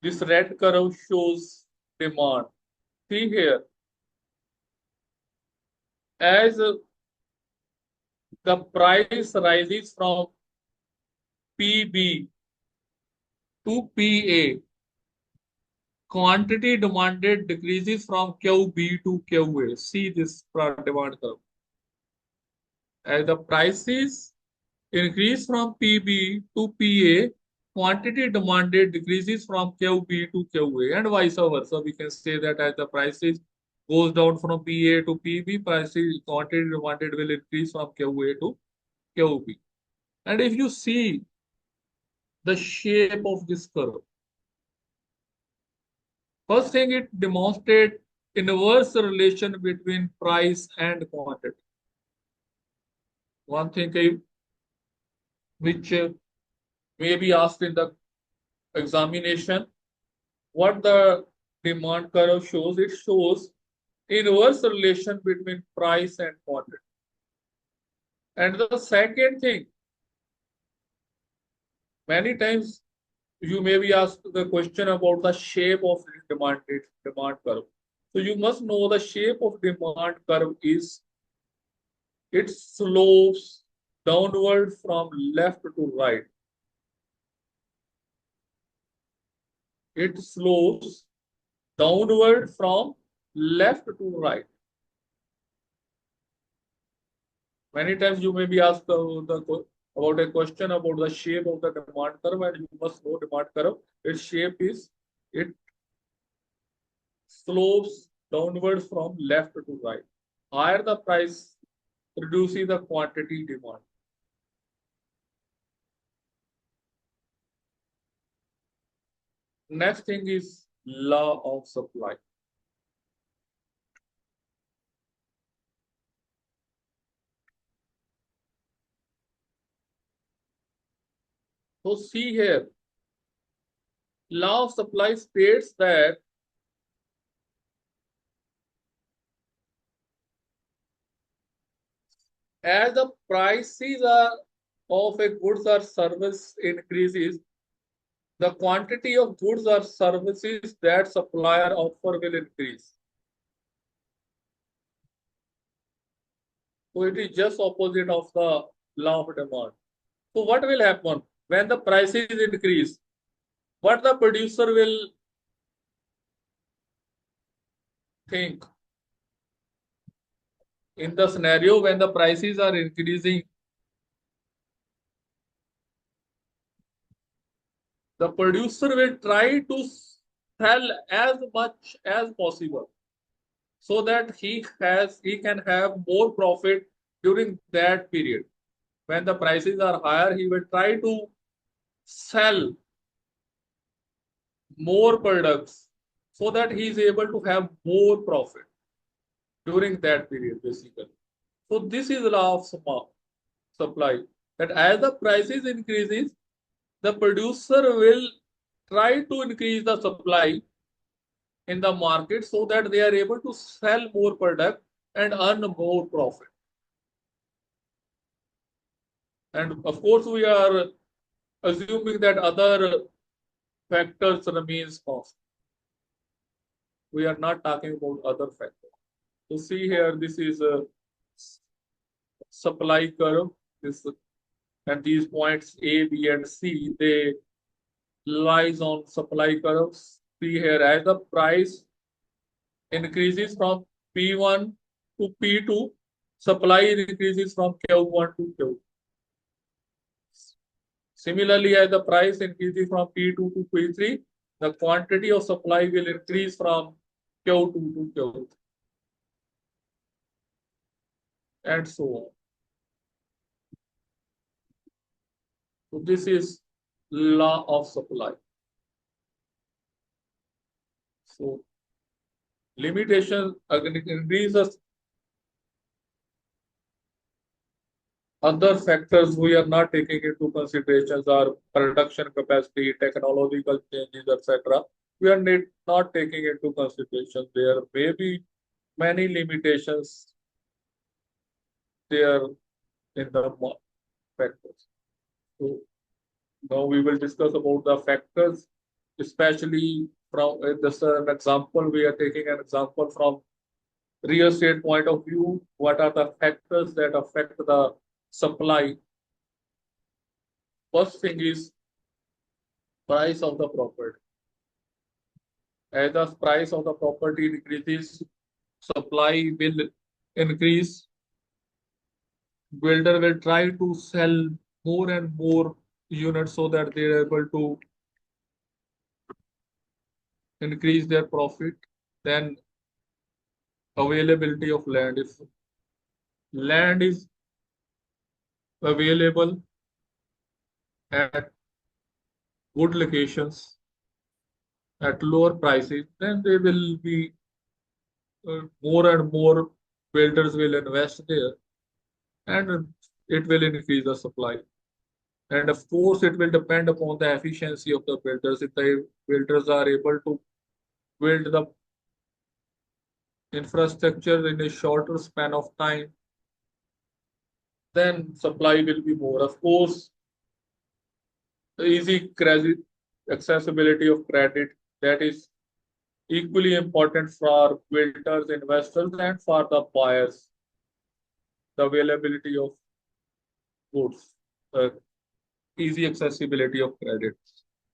this red curve shows demand. See here, as the price rises from PB to PA, quantity demanded decreases from QB to QA. See this demand curve. As the prices increase from PB to PA, quantity demanded decreases from QB to QA, and vice versa. We can say that as the prices goes down from PA to PB, prices quantity demanded will increase from QA to QB. And if you see the shape of this curve, first thing, it demonstrates inverse relation between price and quantity. One thing which may be asked in the examination, what the demand curve shows, it shows inverse relation between price and quantity. And the second thing, Many times you may be asked the question about the shape of demand curve. So you must know the shape of demand curve is it slopes downward from left to right. It slopes downward from left to right. Many times you may be asked about a question about the shape of the demand curve, and you must know demand curve. Its shape is it slopes downward from left to right. Higher the price reduces the quantity demand. Next thing is law of supply. So see here, law of supply states that as the prices of a goods or service increases, the quantity of goods or services that supplier offer will increase. So it is just opposite of the law of demand. So what will happen when the prices increase? What the producer will think in the scenario when the prices are increasing? The producer will try to sell as much as possible so that he can have more profit during that period. When the prices are higher, he will try to sell more products so that he is able to have more profit during that period, basically. So this is the law of supply, that as the prices increases, the producer will try to increase the supply in the market so that they are able to sell more product and earn more profit. And of course, we are assuming that other factors remains constant. We are not talking about other factors. So see here, this is a supply curve. This and these points A, B, and C, they lies on supply curves. See here, as the price increases from P1 to P2, supply increases from Q1 to Q2. Similarly, as the price increases from P2 to P3, the quantity of supply will increase from Q2 to Q3, and so on. So this is law of supply. So limitation increases other factors we are not taking into considerations are production capacity, technological changes, etc. We are not taking into consideration. There may be many limitations there in the factors. So now we will discuss about the factors, especially from this an example. We are taking an example from real estate point of view. What are the factors that affect the supply? First thing is price of the property. As the price of the property increases, supply will increase. Builder will try to sell more and more units so that they are able to increase their profit. Then availability of land. If land is available at good locations at lower prices, then there will be more and more builders will invest there, and it will increase the supply. And of course, it will depend upon the efficiency of the builders. If the builders are able to build the infrastructure in a shorter span of time, then supply will be more. Of course, The easy credit accessibility of credit, that is equally important for builders, investors, and for the buyers. The availability of goods, easy accessibility of credit.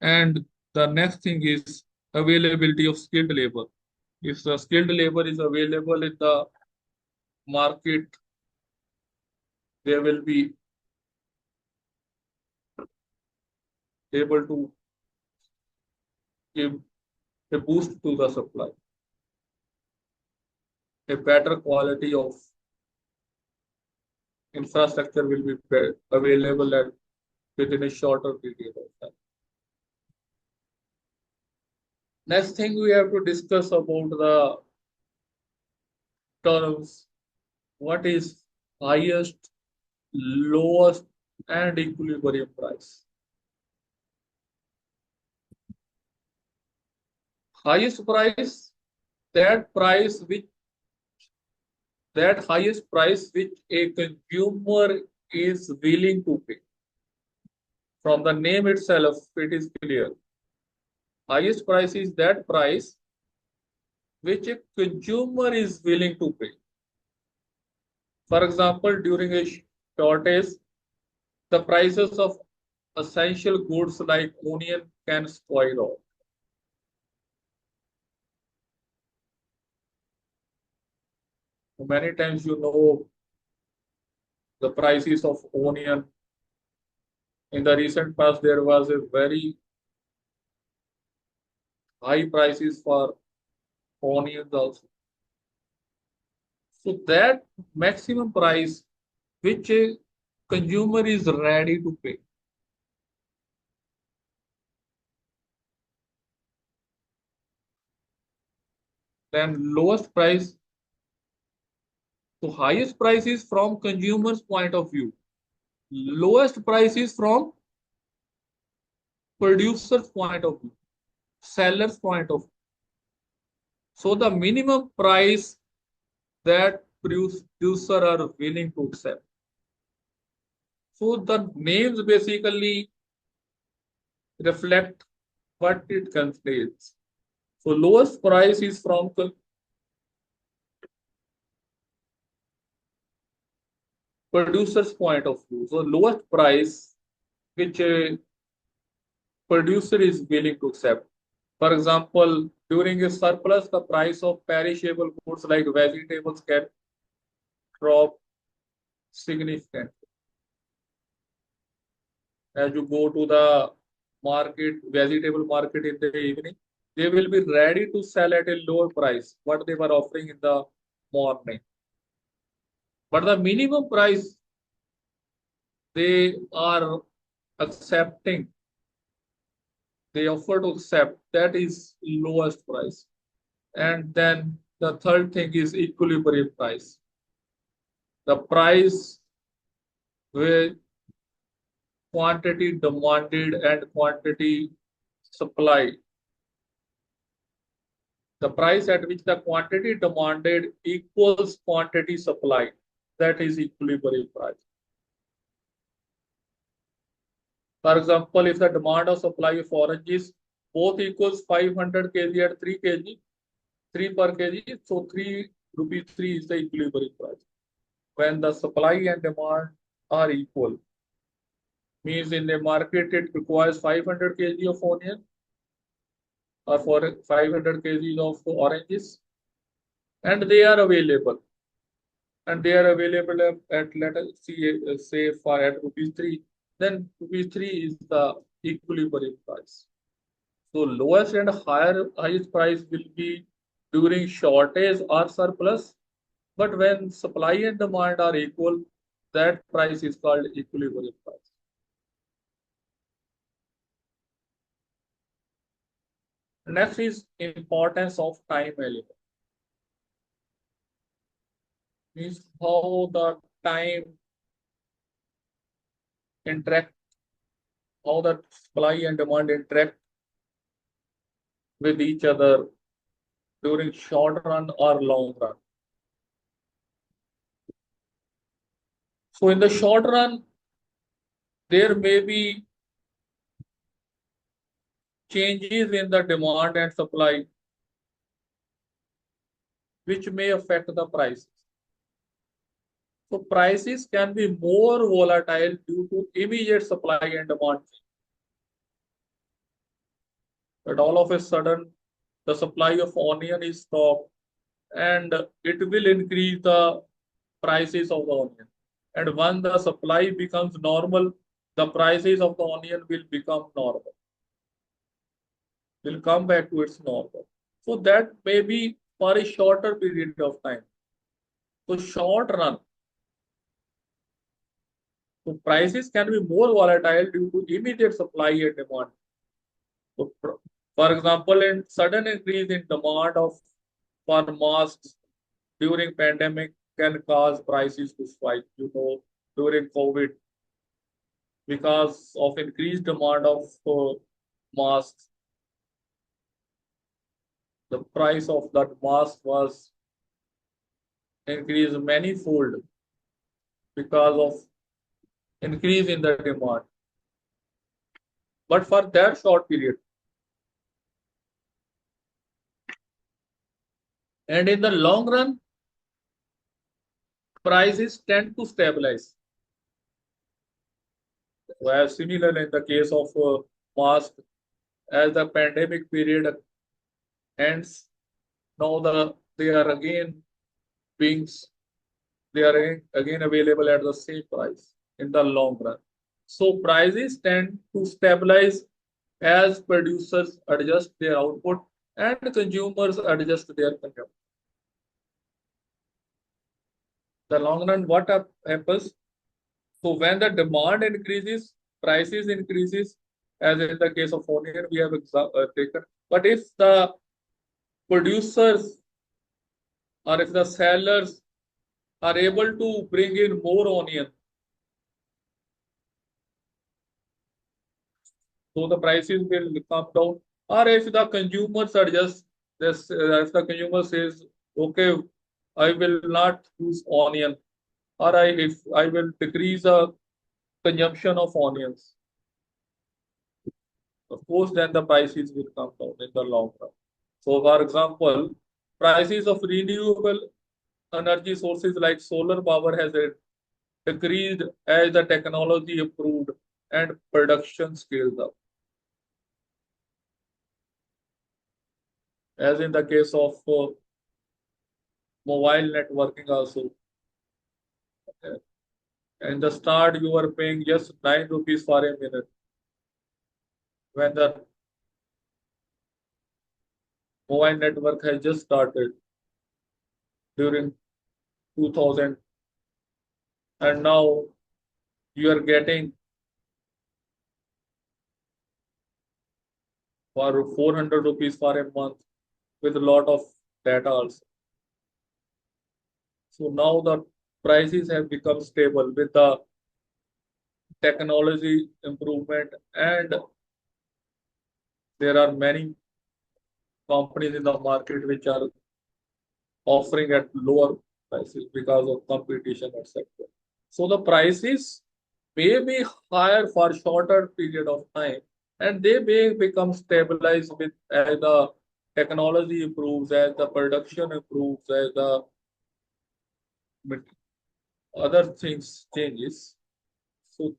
And the next thing is availability of skilled labor. If the skilled labor is available in the market, they will be able to give a boost to the supply. A better quality of infrastructure will be available at within a shorter period of time. Next thing we have to discuss about the terms. What is highest, lowest, and equilibrium price? Highest price, that price which that highest price which a consumer is willing to pay. From the name itself, it is clear. Highest price is that price which a consumer is willing to pay. For example, during a shortage, the prices of essential goods like onion can skyrocket. Many times, the prices of onion. In the recent past, there was a very high prices for onions also. So that maximum price which a consumer is ready to pay. Then lowest price, so highest price is from consumer's point of view. Lowest price is from producer's point of view, seller's point of view. So the minimum price that producer are willing to accept. So the names basically reflect what it contains. So lowest price is from producer's point of view. So lowest price which a producer is willing to accept. For example, during a surplus, the price of perishable goods like vegetables can drop significantly. As you go to the market, vegetable market in the evening, they will be ready to sell at a lower price what they were offering in the morning. But the minimum price they are accepting, they offer to accept, that is lowest price. And then the third thing is equilibrium price. The price where quantity demanded and quantity supplied. The price at which the quantity demanded equals quantity supplied. That is equilibrium price. For example, if the demand of supply of oranges both equals 500 kg at 3 kg, 3 per kg, so 3 rupees 3 is the equilibrium price. When the supply and demand are equal, means in the market it requires 500 kg of onion or for 500 kg of oranges, and they are available. And they are available at, let us see, say for at rupees 3, then rupees 3 is the equilibrium price. So lowest and highest price will be during shortage or surplus, but when supply and demand are equal, that price is called equilibrium price. Next is importance of time element. Means how the time interact, how the supply and demand interact with each other during short run or long run. So in the short run, there may be changes in the demand and supply, which may affect the prices. So prices can be more volatile due to immediate supply and demand. But all of a sudden, the supply of onion is stopped, and it will increase the prices of the onion. And when the supply becomes normal, the prices of the onion will become normal, will come back to its normal. So that may be for a shorter period of time. So short run, so prices can be more volatile due to immediate supply and demand. So for example, in sudden increase in demand for masks during pandemic can cause prices to spike. During COVID, because of increased demand of masks, the price of that mask was increased many-fold because of increase in the demand. But for that short period, and in the long run, prices tend to stabilize. Whereas similar in the case of mask, as the pandemic period ends, now they are again being they are again available at the same price in the long run. So prices tend to stabilize as producers adjust their output and consumers adjust their consumption. The long run, what happens? So when the demand increases, prices increases, as in the case of onion we have taken. But if the producers or if the sellers are able to bring in more onion, so the prices will come down. Or if the consumers adjust this, if the consumer says, okay, I will not use onion, or if I will decrease the consumption of onions, of course, then the prices will come down in the long run. So, for example, prices of renewable energy sources like solar power has decreased as the technology improved and production scaled up. As in the case of mobile networking also. In the start, you were paying just 9 rupees for a minute. When the mobile network has just started during 2000, and now you are getting for 400 rupees for a month with a lot of data also. So now the prices have become stable with the technology improvement, and there are many companies in the market which are offering at lower prices because of competition, etc. So the prices may be higher for shorter period of time, and they may become stabilized with as the technology improves, as the production improves, as the other things changes. So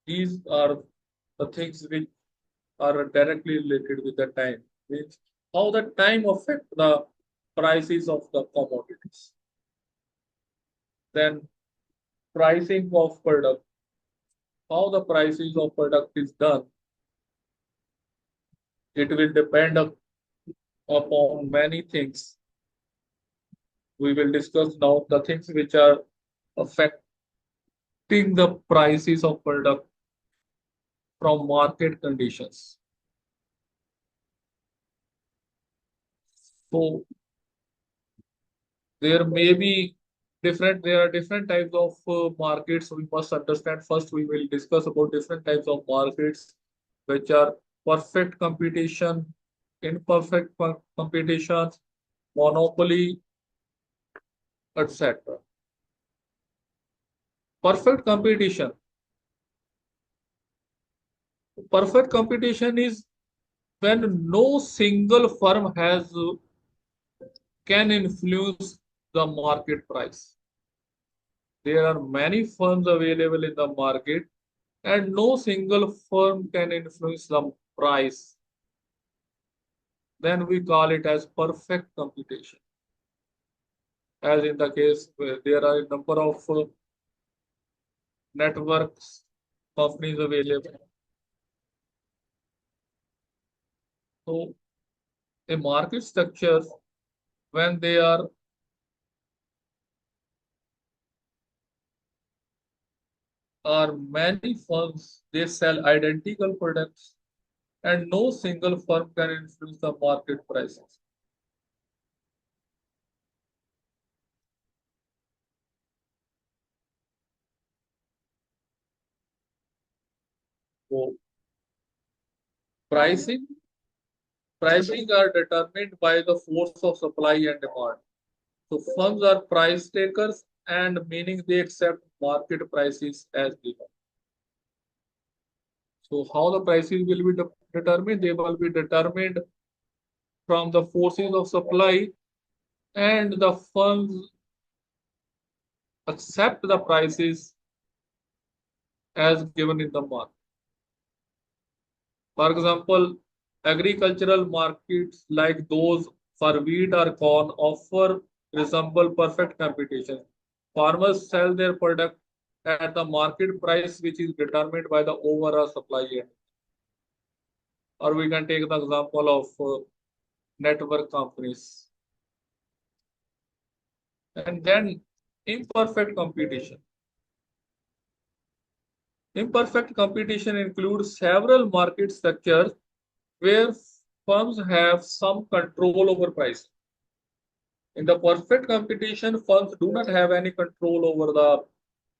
these are the things which are directly related with the time, means how the time affect the prices of the commodities. Then pricing of product, how the prices of product is done, it will depend upon many things. We will discuss now the things which are affecting the prices of product from market conditions. So there are different types of markets we must understand. First, we will discuss about different types of markets, which are perfect competition, imperfect competition, monopoly, etc. Perfect competition. Perfect competition is when no single firm can influence the market price. There are many firms available in the market and no single firm can influence the price. Then we call it as perfect competition. As in the case where there are a number of networks companies available. So a market structure when they are many firms, they sell identical products and no single firm can influence the market prices. So pricing, pricing are determined by the force of supply and demand. So firms are price takers and meaning they accept market prices as given. So how the prices will be determined? They will be determined from the forces of supply and the firms accept the prices as given in the market. For example, agricultural markets like those for wheat or corn offer resemble perfect competition. Farmers sell their product at the market price, which is determined by the overall supply end. Or we can take the example of network companies. And then imperfect competition. Imperfect competition includes several market structures where firms have some control over price. In the perfect competition, firms do not have any control over the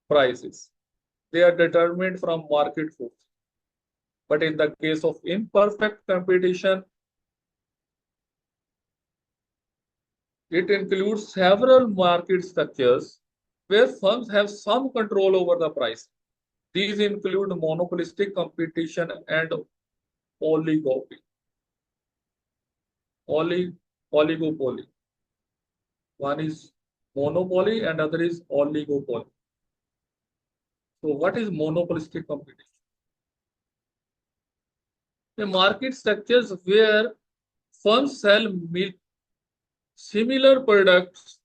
prices. They are determined from market force. But in the case of imperfect competition, it includes several market structures where firms have some control over the price. These include monopolistic competition and oligopoly. Oligopoly. One is monopoly and other is oligopoly. So what is monopolistic competition? The market structures where firms sell similar products,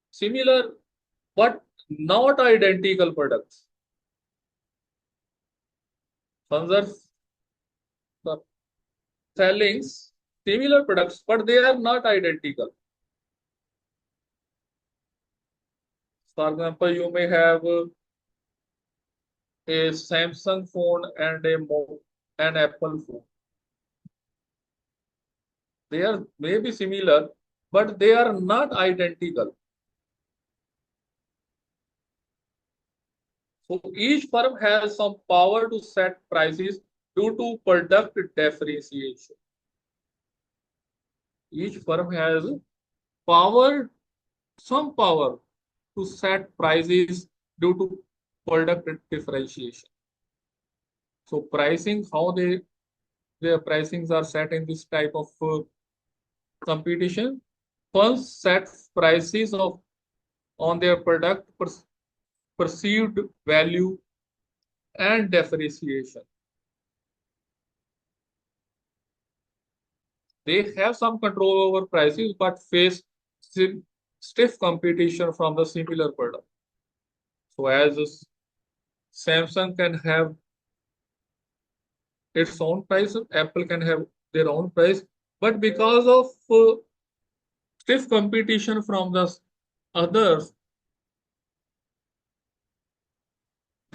similar but not identical products. Firms are selling similar products, but they are not identical. For example, you may have a Samsung phone and an Apple phone. They are maybe similar, but they are not identical. So each firm has some power to set prices due to product differentiation. Each firm has power, some power to set prices due to product differentiation. So pricing, how their pricings are set in this type of competition. Firms set prices on their product perceived value and differentiation. They have some control over prices but face stiff competition from the similar product. So as Samsung can have its own price, Apple can have their own price, but because of stiff competition from the others,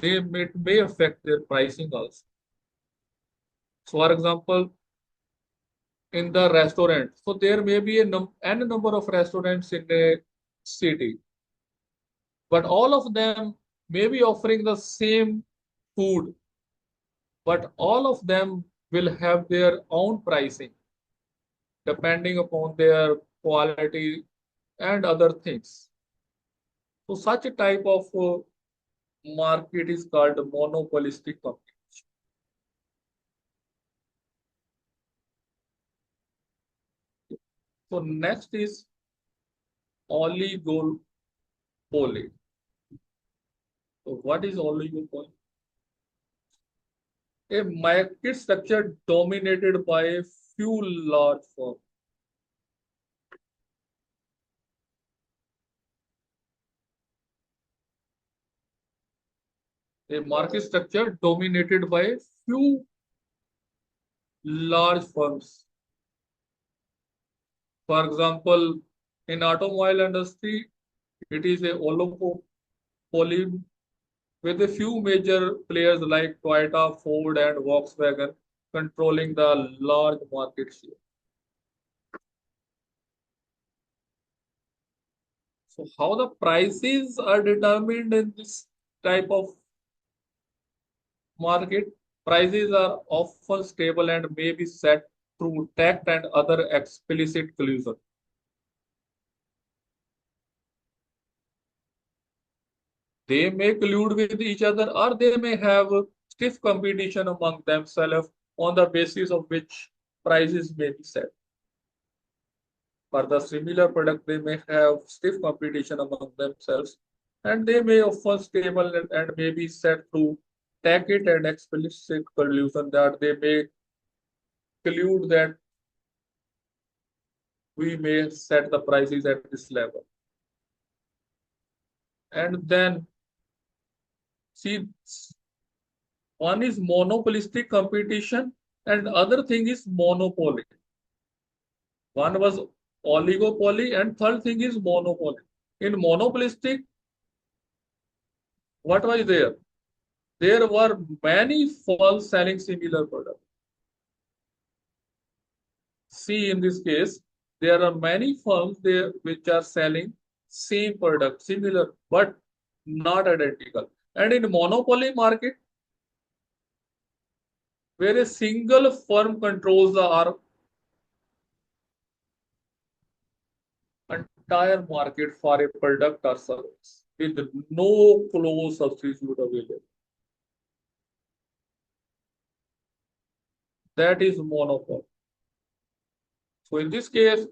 may affect their pricing also. So for example, in the restaurant, so there may be n number of restaurants in a city, but all of them may be offering the same food, but all of them will have their own pricing depending upon their quality and other things. So such a type of market is called monopolistic competition. So next is oligopoly. So what is oligopoly? A market structure dominated by a few large firms. A market structure dominated by a few large firms. For example, in automobile industry, it is a oligopoly with a few major players like Toyota, Ford, and Volkswagen controlling the large market share. So how the prices are determined in this type of market? Prices are often stable and may be set through tact and other explicit collusion. They may collude with each other or they may have stiff competition among themselves on the basis of which prices may be set. For the similar product, they may have stiff competition among themselves and they may often stable and may be set through tacit and explicit collusion that they may collude that we may set the prices at this level. And then see, one is monopolistic competition and other thing is monopoly. One was oligopoly and third thing is monopoly. In monopolistic, what was there? There were many firms selling similar products. See, in this case, there are many firms there which are selling same product, similar, but not identical. And in monopoly market, where a single firm controls the entire market for a product or service with no close substitute available. That is monopoly. So in this case,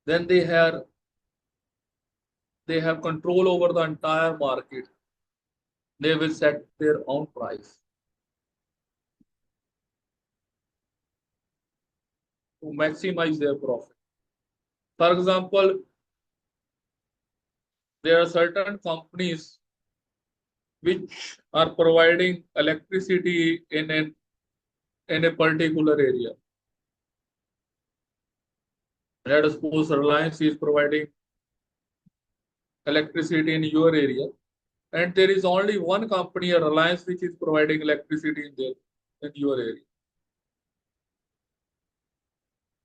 then they have control over the entire market. They will set their own price to maximize their profit. For example, there are certain companies which are providing electricity in a particular area. Let us suppose Reliance is providing electricity in your area, and there is only one company, a Reliance, which is providing electricity in your area.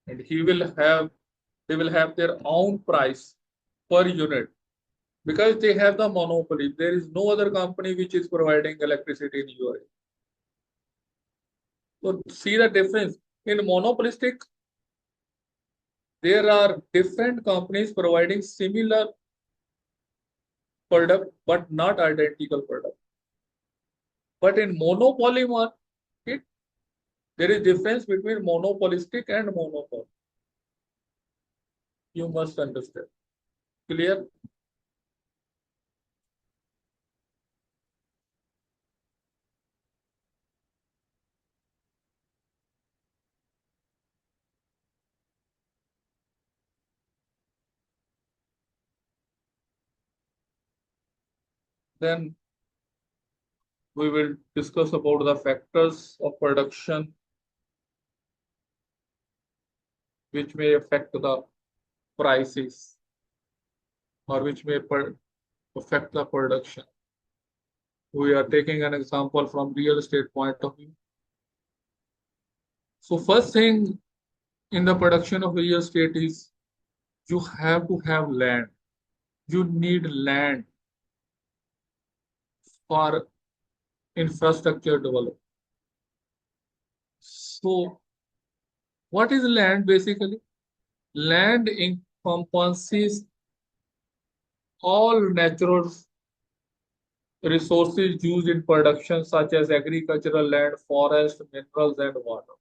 And they will have their own price per unit because they have the monopoly. There is no other company which is providing electricity in your area. So see the difference. In monopolistic, there are different companies providing similar product but not identical product. But in monopoly market, there is difference between monopolistic and monopoly. You must understand. Clear? Then we will discuss about the factors of production which may affect the prices or which may affect the production. We are taking an example from real estate point of view. So first thing in the production of real estate is you have to have land. You need land for infrastructure development. So what is land basically? Land encompasses all natural resources used in production such as agricultural land, forest, minerals and water.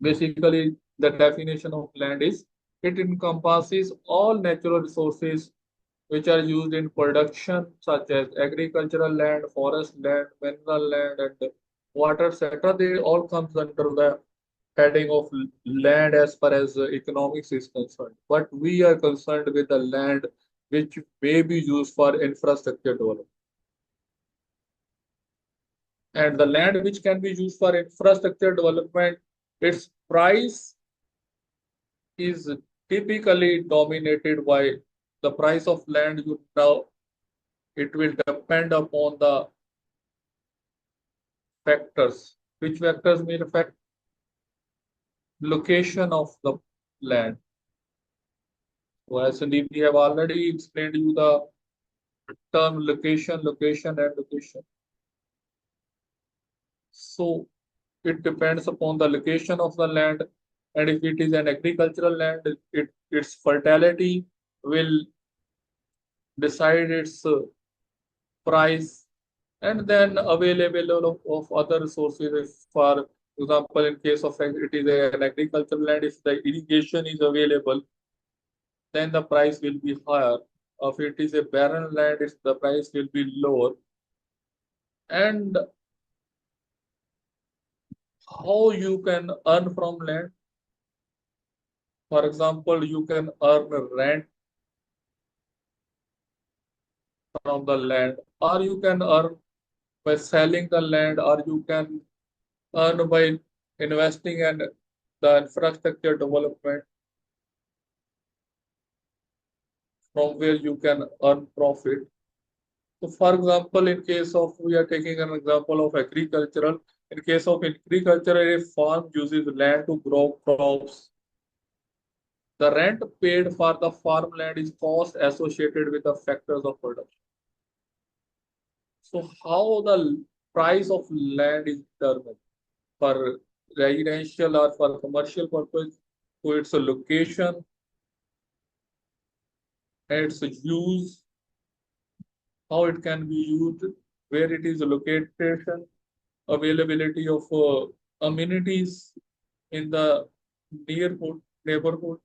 Basically, the definition of land is it encompasses all natural resources which are used in production, such as agricultural land, forest land, mineral land, and water, etc. They all comes under the heading of land as far as economics is concerned. But we are concerned with the land which may be used for infrastructure development. And the land which can be used for infrastructure development, its price is typically dominated by the price of land. You know, it will depend upon the factors. Which factors may affect location of the land. So as we have already explained you the term location, and location. So it depends upon the location of the land, and if it is an agricultural land, its fertility will decide its price, and then available of other resources. If, for example, in case of it is an agricultural land, if the irrigation is available, then the price will be higher. If it is a barren land, the price will be lower. And how you can earn from land? For example, you can earn rent from the land, or you can earn by selling the land, or you can earn by investing in the infrastructure development, from where you can earn profit. So, for example, in case of, we are taking an example of agricultural. In case of agriculture, a farm uses land to grow crops. The rent paid for the farmland is cost associated with the factors of production. So, how the price of land is determined for residential or for commercial purpose? So, its a location, its use, how it can be used, where it is located, availability of amenities in the neighborhood,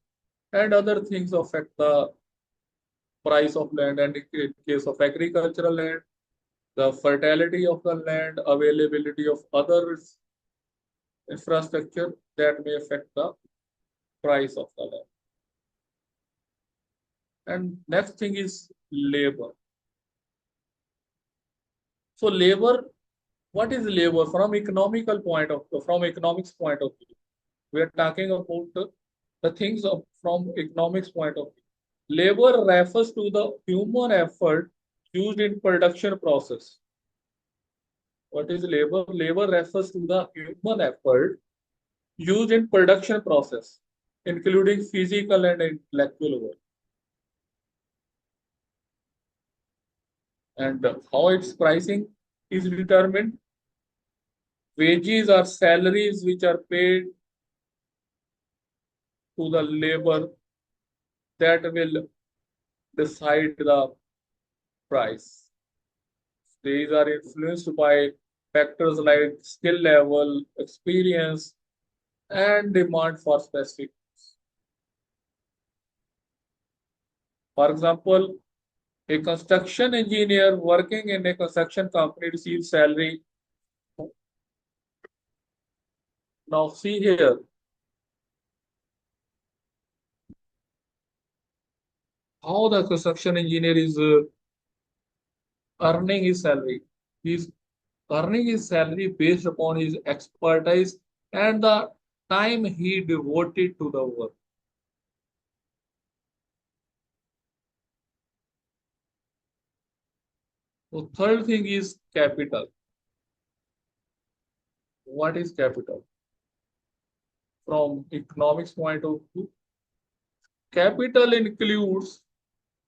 and other things affect the price of land. And in case of agricultural land, the fertility of the land, availability of other infrastructure that may affect the price of the land. And next thing is labor. So labor, what is labor from economical point of view, from economics point of view? We are talking about the things from economics point of view. Labor refers to the human effort used in production process. What is labor? Labor refers to the human effort used in production process, including physical and intellectual work. And how its pricing is determined? Wages are salaries which are paid to the labor that will decide the price. These are influenced by factors like skill level, experience, and demand for specific. For example, a construction engineer working in a construction company receives salary. Now see here, how the construction engineer is earning his salary. He is earning his salary based upon his expertise and the time he devoted to the work. So third thing is capital. What is capital? From economics point of view, capital includes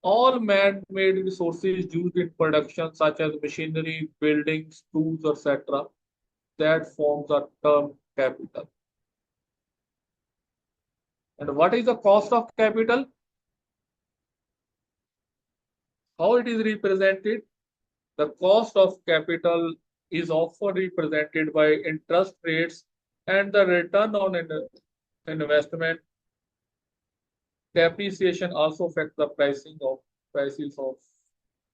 all man-made resources used in production, such as machinery, buildings, tools, etc., that forms the term capital. And what is the cost of capital? How it is represented? The cost of capital is often represented by interest rates And the return on investment, depreciation also affects the prices of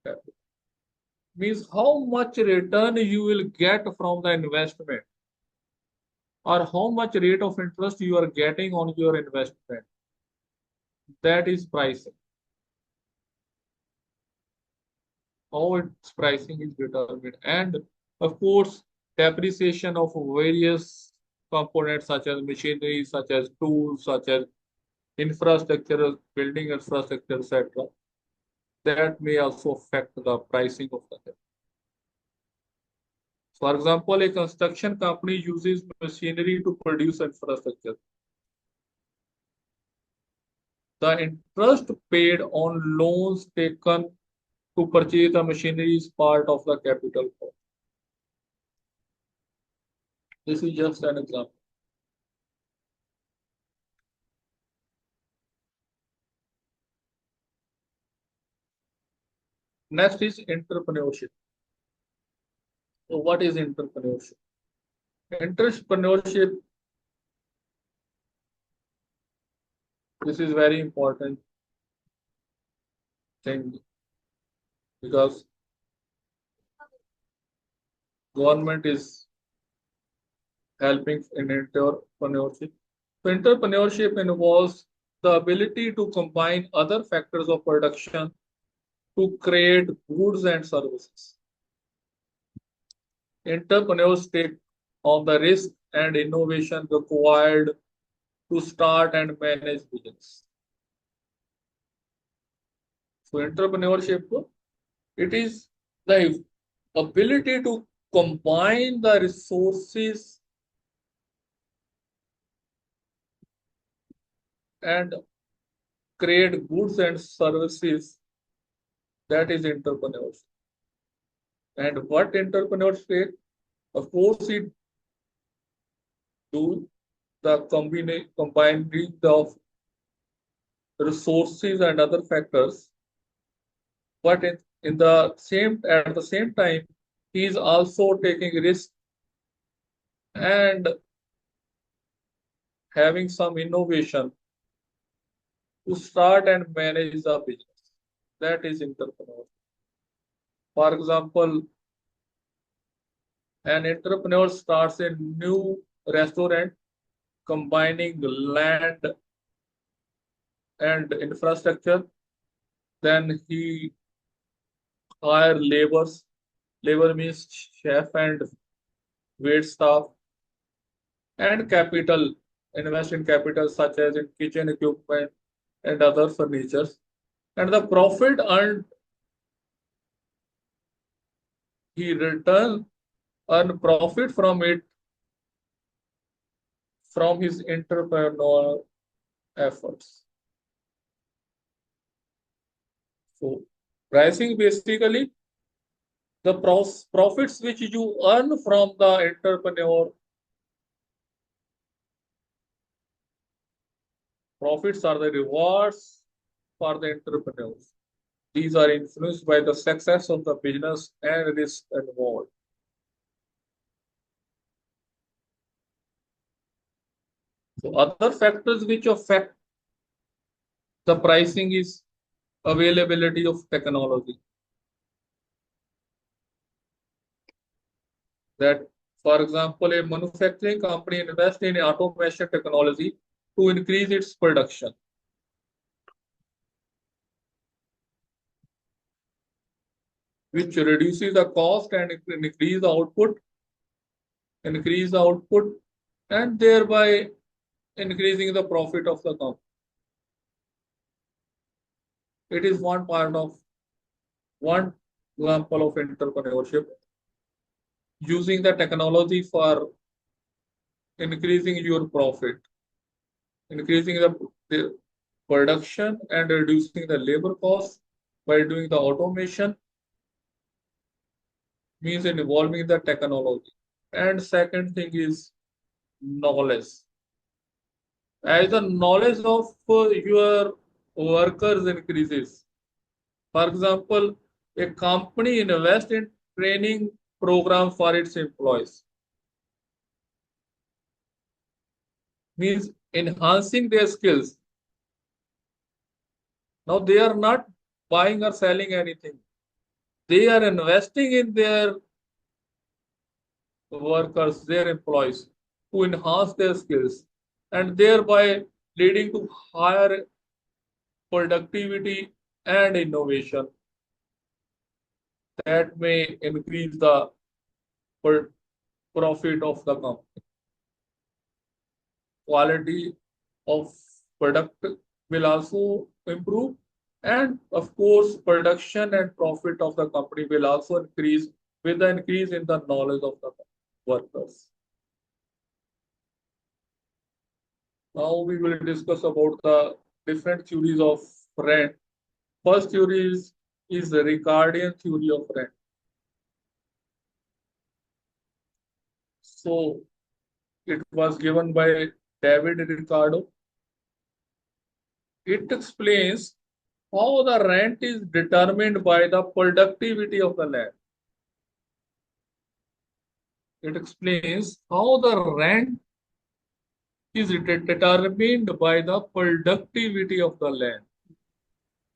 capital. Means how much return you will get from the investment, or how much rate of interest you are getting on your investment. That is pricing. How its pricing is determined. And of course, depreciation of various components such as machinery, such as tools, such as infrastructure, building infrastructure, etc. That may also affect the pricing of the capital. For example, a construction company uses machinery to produce infrastructure. The interest paid on loans taken to purchase the machinery is part of the capital cost. This is just an example. Next is entrepreneurship. So what is entrepreneurship? Entrepreneurship, this is very important thing because government is helping in entrepreneurship. So entrepreneurship involves the ability to combine other factors of production to create goods and services. Entrepreneurs take on the risk and innovation required to start and manage business. So entrepreneurship, it is the ability to combine the resources and create goods and services. That is entrepreneurship. And what entrepreneurs take? Of course, it do the combining of resources and other factors, but at the same time, he is also taking risk and having some innovation to start and manage the business. That is entrepreneur. For example, an entrepreneur starts a new restaurant combining land and infrastructure. Then he hire laborers. Labor means chef and wait staff, and capital. Invest in capital such as in kitchen equipment and other furnitures. And the profit earned, he earn profit from it from his entrepreneurial efforts. So pricing basically the profits which you earn from the entrepreneur. Profits are the rewards for the entrepreneurs. These are influenced by the success of the business and risk involved. So other factors which affect the pricing is availability of technology. That, for example, a manufacturing company invests in automation technology to increase its production. Which reduces the cost and increase the output, and thereby increasing the profit of the company. It is one example of entrepreneurship. Using the technology for increasing your profit, increasing the production and reducing the labor cost by doing the automation means involving the technology. And second thing is knowledge. As the knowledge of your workers increases, for example, a company invests in training program for its employees. means enhancing their skills. Now they are not buying or selling anything. They are investing in their workers, their employees, to enhance their skills and thereby leading to higher productivity and innovation that may increase the profit of the company. Quality of product will also improve, and of course production and profit of the company will also increase with the increase in the knowledge of the workers. Now we will discuss about the different theories of rent. First theory is the Ricardian theory of rent. So it was given by David Ricardo. It explains how the rent is determined by the productivity of the land. It explains how the rent is determined by the productivity of the land.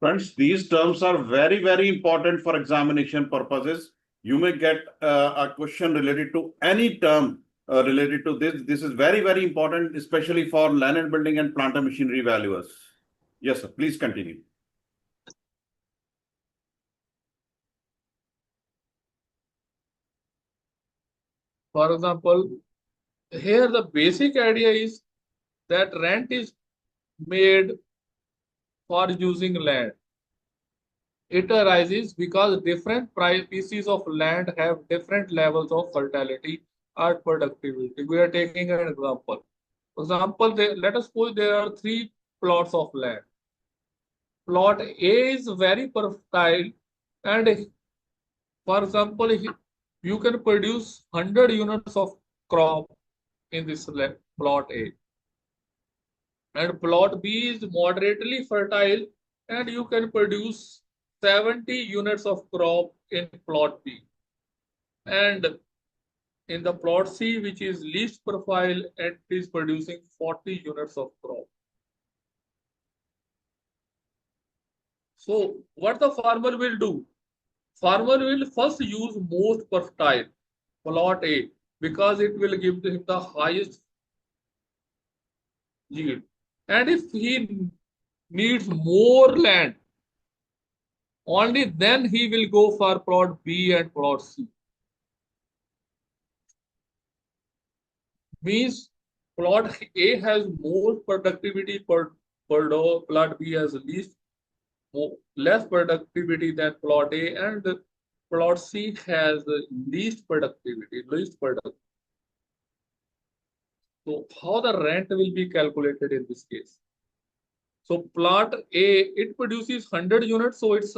Friends, these terms are very, very important for examination purposes. You may get a question related to any term related to this. This is very, very important, especially for land and building and plant and machinery valuers. Yes, sir. Please continue. For example, here the basic idea is that rent is made for using land. It arises because different pieces of land have different levels of fertility or productivity. We are taking an example. For example, let us suppose there are 3 plots of land. Plot A is very fertile, and for example, you can produce 100 units of crop in this plot A. And plot B is moderately fertile, and you can produce 70 units of crop in plot B. And in the plot C, which is least fertile, it is producing 40 units of crop. So what the farmer will do? Farmer will first use most fertile plot A because it will give him the highest yield. And if he needs more land, only then he will go for plot B and plot C. Means plot A has more productivity per door, plot B has less productivity than plot A, and plot C has least productivity, least product. So how the rent will be calculated in this case? So plot A, it produces 100 units, so its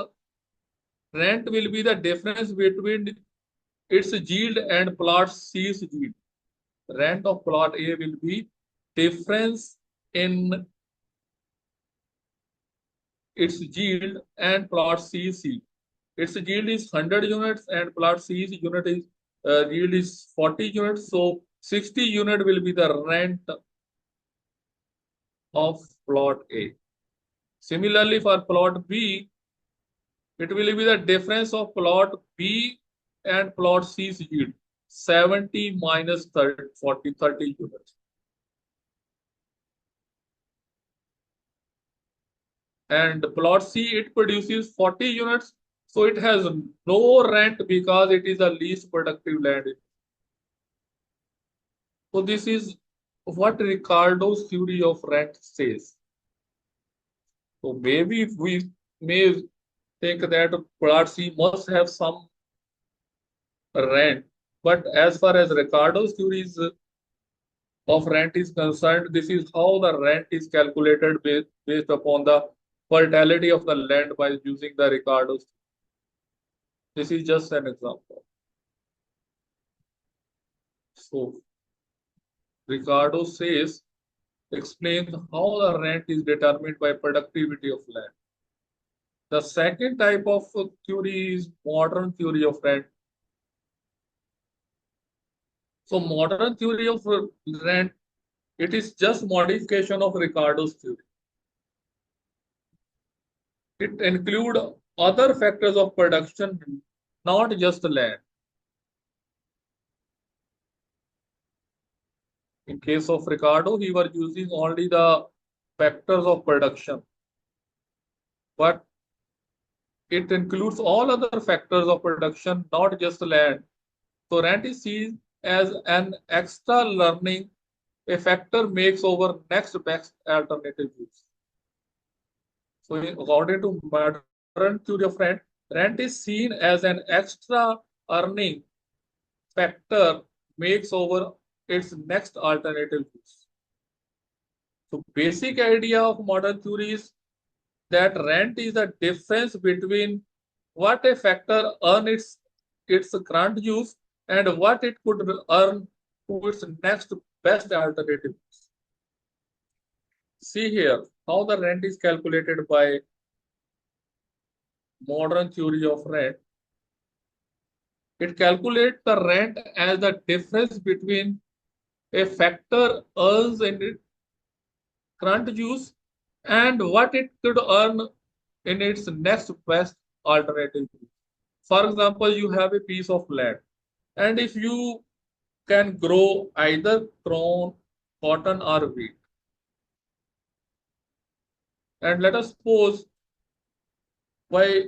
rent will be the difference between its yield and plot C's yield. Rent of plot A will be difference in its yield and plot C's yield. Its yield is 100 units and plot C's unit is yield is 40 units. So 60 unit will be the rent of plot A. Similarly, for plot B, it will be the difference of plot B and plot C's yield. 70 minus 30, 40, 30 units. And plot C, it produces 40 units. So it has no rent because it is the least productive land. So this is what Ricardo's theory of rent says. So maybe we may think that plot C must have some rent, but as far as Ricardo's theories of rent is concerned, this is how the rent is calculated based upon the fertility of the land by using the Ricardo's. This is just an example. So Ricardo says, explains how the rent is determined by productivity of land. The second type of theory is modern theory of rent. So modern theory of rent It is just modification of Ricardo's theory. It includes other factors of production, not just land. In case of Ricardo, he was using only the factors of production, but it includes all other factors of production, not just land. So rent is seen as an extra learning a factor makes over next best alternative use. So according to modern theory of rent is seen as an extra earning factor makes over its next alternative use. So basic idea of modern theory is that rent is the difference between what a factor earns its current use and what it could earn to its next best alternative. See here how the rent is calculated by modern theory of rent. It calculates the rent as the difference between a factor earns in its current use and what it could earn in its next best alternative. For example, you have a piece of land, and if you can grow either corn, cotton, or wheat, and let us suppose by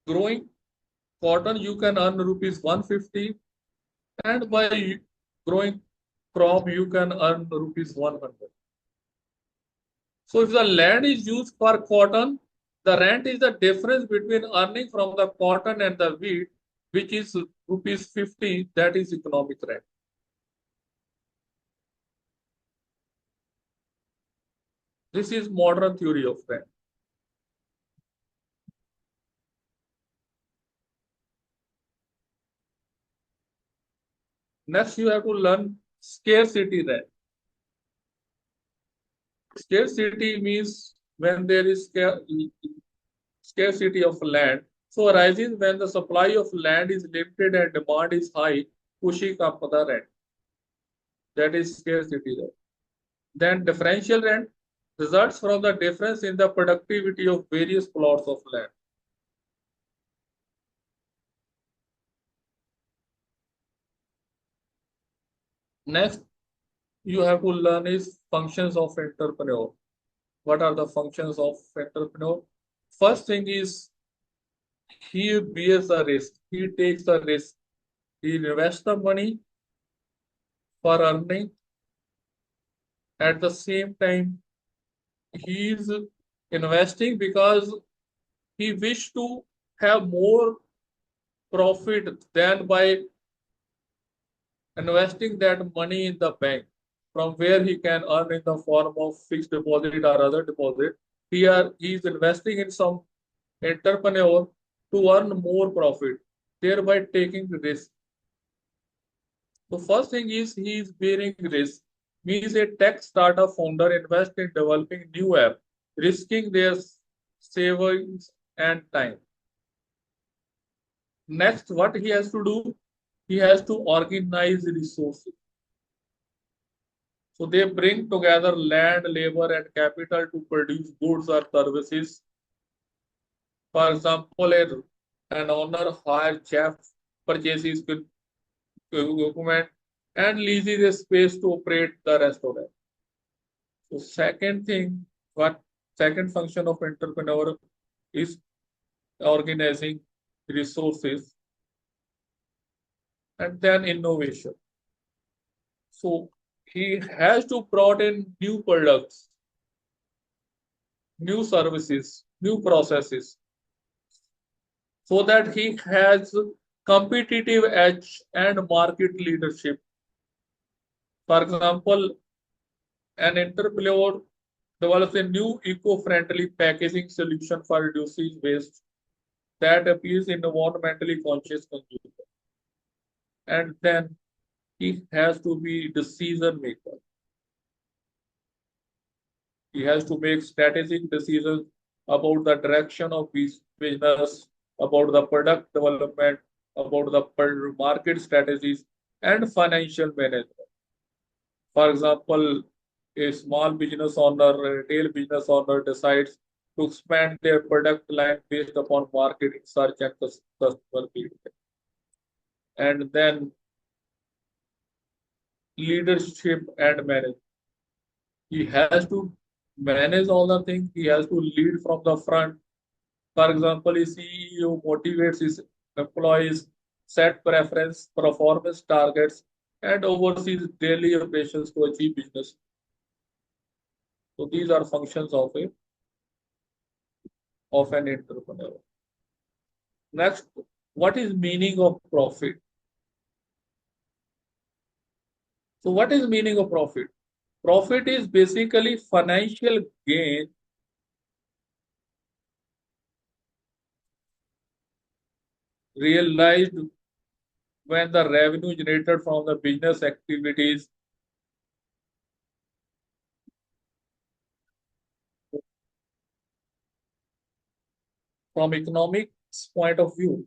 growing cotton you can earn rupees 150, and by growing crop you can earn rupees 100. So if the land is used for cotton, the rent is the difference between earning from the cotton and the wheat, which is rupees 50, that is economic rent. This is modern theory of rent. Next, you have to learn scarcity rent. Scarcity means when there is scarcity of land. So arises when the supply of land is limited and demand is high, pushing up the rent. That is scarcity rent. Then differential rent results from the difference in the productivity of various plots of land. Next, you have to learn is functions of entrepreneur. What are the functions of entrepreneur? First thing is he bears the risk. He takes the risk. He invests the money for earning. At the same time, he is investing because he wishes to have more profit than by investing that money in the bank, from where he can earn in the form of fixed deposit or other deposit. Here he is investing in some entrepreneur to earn more profit, thereby taking risk. The first thing is he is bearing risk. Means a tech startup founder invests in developing new app, risking their savings and time. Next, what he has to do? He has to organize resources. So they bring together land, labor, and capital to produce goods or services. For example, an owner hires chef, purchases equipment, and leases a space to operate the restaurant. So second function of entrepreneur is organizing resources, and then innovation. So he has to brought in new products, new services, new processes, so that he has competitive edge and market leadership. For example, an entrepreneur develops a new eco-friendly packaging solution for reducing waste that appeals in environmentally conscious consumer. And then he has to be decision maker. He has to make strategic decisions about the direction of business, about the product development, about the market strategies and financial management. For example, a small business owner, a retail business owner decides to expand their product line based upon market research and customer feedback. And then leadership and management. He has to manage all the things. He has to lead from the front. For example, a CEO motivates his employees, set performance targets, and oversees daily operations to achieve business. So these are functions of an entrepreneur. Next, what is meaning of profit? So what is meaning of profit? Profit is basically financial gain realized when the revenue generated from the business activities from economics point of view.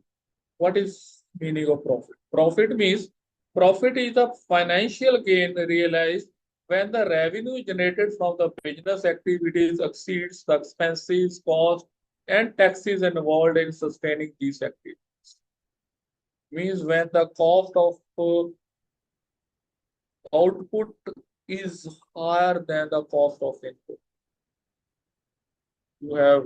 What is meaning of profit? Profit means profit is the financial gain realized when the revenue generated from the business activities exceeds the expenses, costs, and taxes involved in sustaining these activities. Means when the cost of output is higher than the cost of input. You have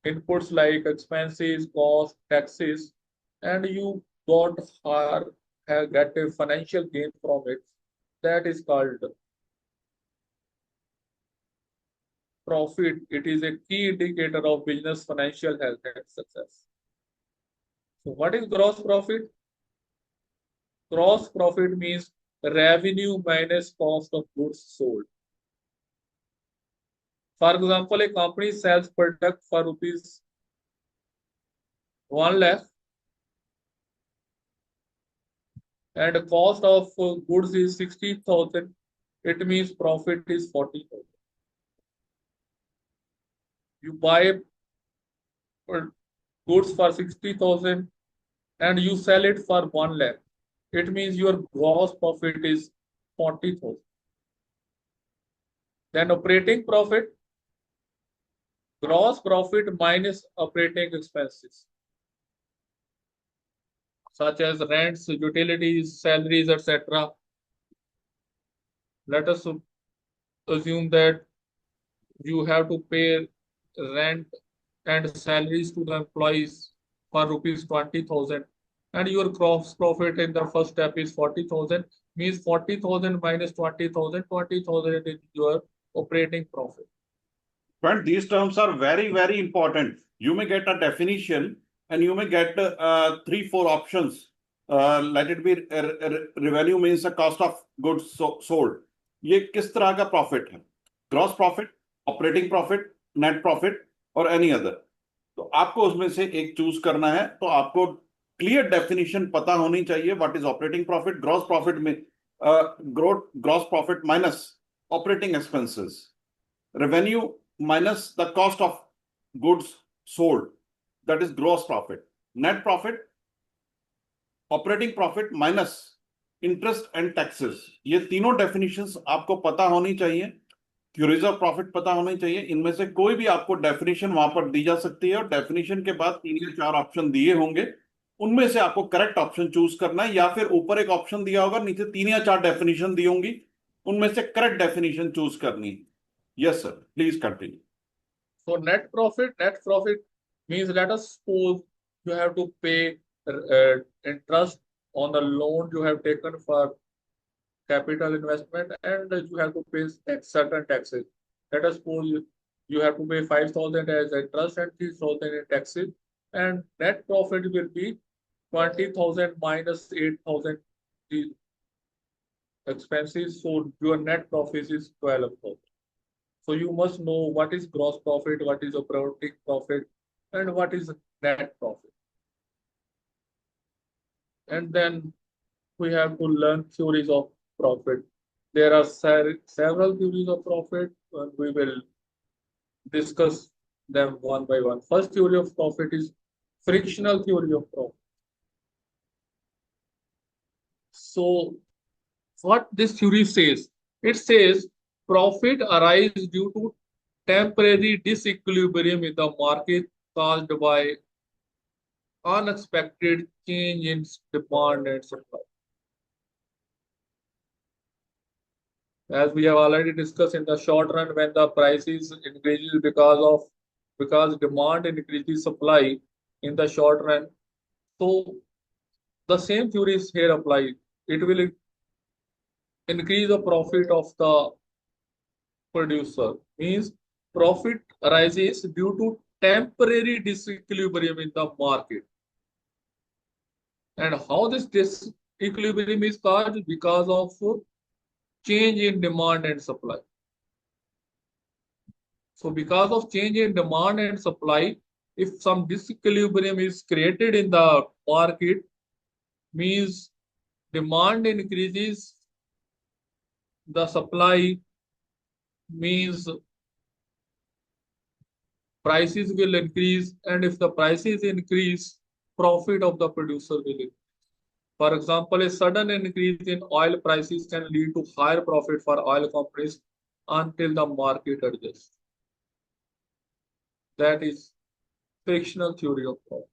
inputs like expenses, cost, taxes, and you don't get a financial gain from it. That is called profit. It is a key indicator of business financial health and success. So what is gross profit? Gross profit means revenue minus cost of goods sold. For example, a company sells product for rupees 1 lakh and the cost of goods is 60,000. It means profit is 40,000. You buy goods for 60,000 and you sell it for 1 lakh. It means your gross profit is 40,000. Then operating profit, gross profit minus operating expenses, such as rents, utilities, salaries, etc. Let us assume that you have to pay rent and salaries to the employees for rupees 20,000, and your gross profit in the first step is 40,000. Means 40,000 minus 20,000. 20,000 is your operating profit. But these terms are very, very important. You may get a definition and you may get 3-4 options. Let it be revenue means the cost of goods sold. ये किस तरह का profit है? Gross profit, operating profit, net profit और any other. तो आपको उसमें से एक चूज करना है. तो आपको क्लियर डेफिनेशन पता होनी चाहिए. What is operating profit? Gross profit में gross profit minus operating expenses, revenue minus the cost of goods sold, that is gross profit. Net profit, operating profit minus interest and taxes. ये तीनों definitions आपको पता होनी चाहिए. क्यूरेज of profit पता होनी चाहिए. इनमें से कोई भी आपको डेफिनेशन वहां पर दी जा सकती है और डेफिनेशन के बाद 3 या 4 ऑप्शन दिए होंगे. उनमें से आपको करेक्ट ऑप्शन चूज करना है, या फिर ऊपर एक ऑप्शन दिया होगा, नीचे 3 या 4 डेफिनेशन दी होंगी, उनमें से करेक्ट डेफिनेशन चूज करनी है. Yes sir, please continue. So net profit means, let us suppose you have to pay interest on the loan you have taken for capital investment, and you have to pay certain taxes. Let us suppose you have to pay 5,000 as interest and 3,000 in taxes, and net profit will be 20,000 minus 8,000 expenses. So your net profit is 12,000. So you must know what is gross profit, what is operating profit, and what is net profit. And then we have to learn theories of profit. There are several theories of profit, and we will discuss them one by one. First theory of profit is frictional theory of profit. So what this theory says, it says profit arises due to temporary disequilibrium in the market caused by unexpected change in demand and supply. As we have already discussed, in the short run, when the prices increases because demand increases supply in the short run, so the same theory is here applied. It will increase the profit of the producer. Means profit arises due to temporary disequilibrium in the market. And how this disequilibrium is caused? Because of change in demand and supply. So because of change in demand and supply, if some disequilibrium is created in the market, means demand increases, the supply means prices will increase, and if the prices increase, profit of the producer will increase. For example, a sudden increase in oil prices can lead to higher profit for oil companies until the market adjusts. That is frictional theory of profit.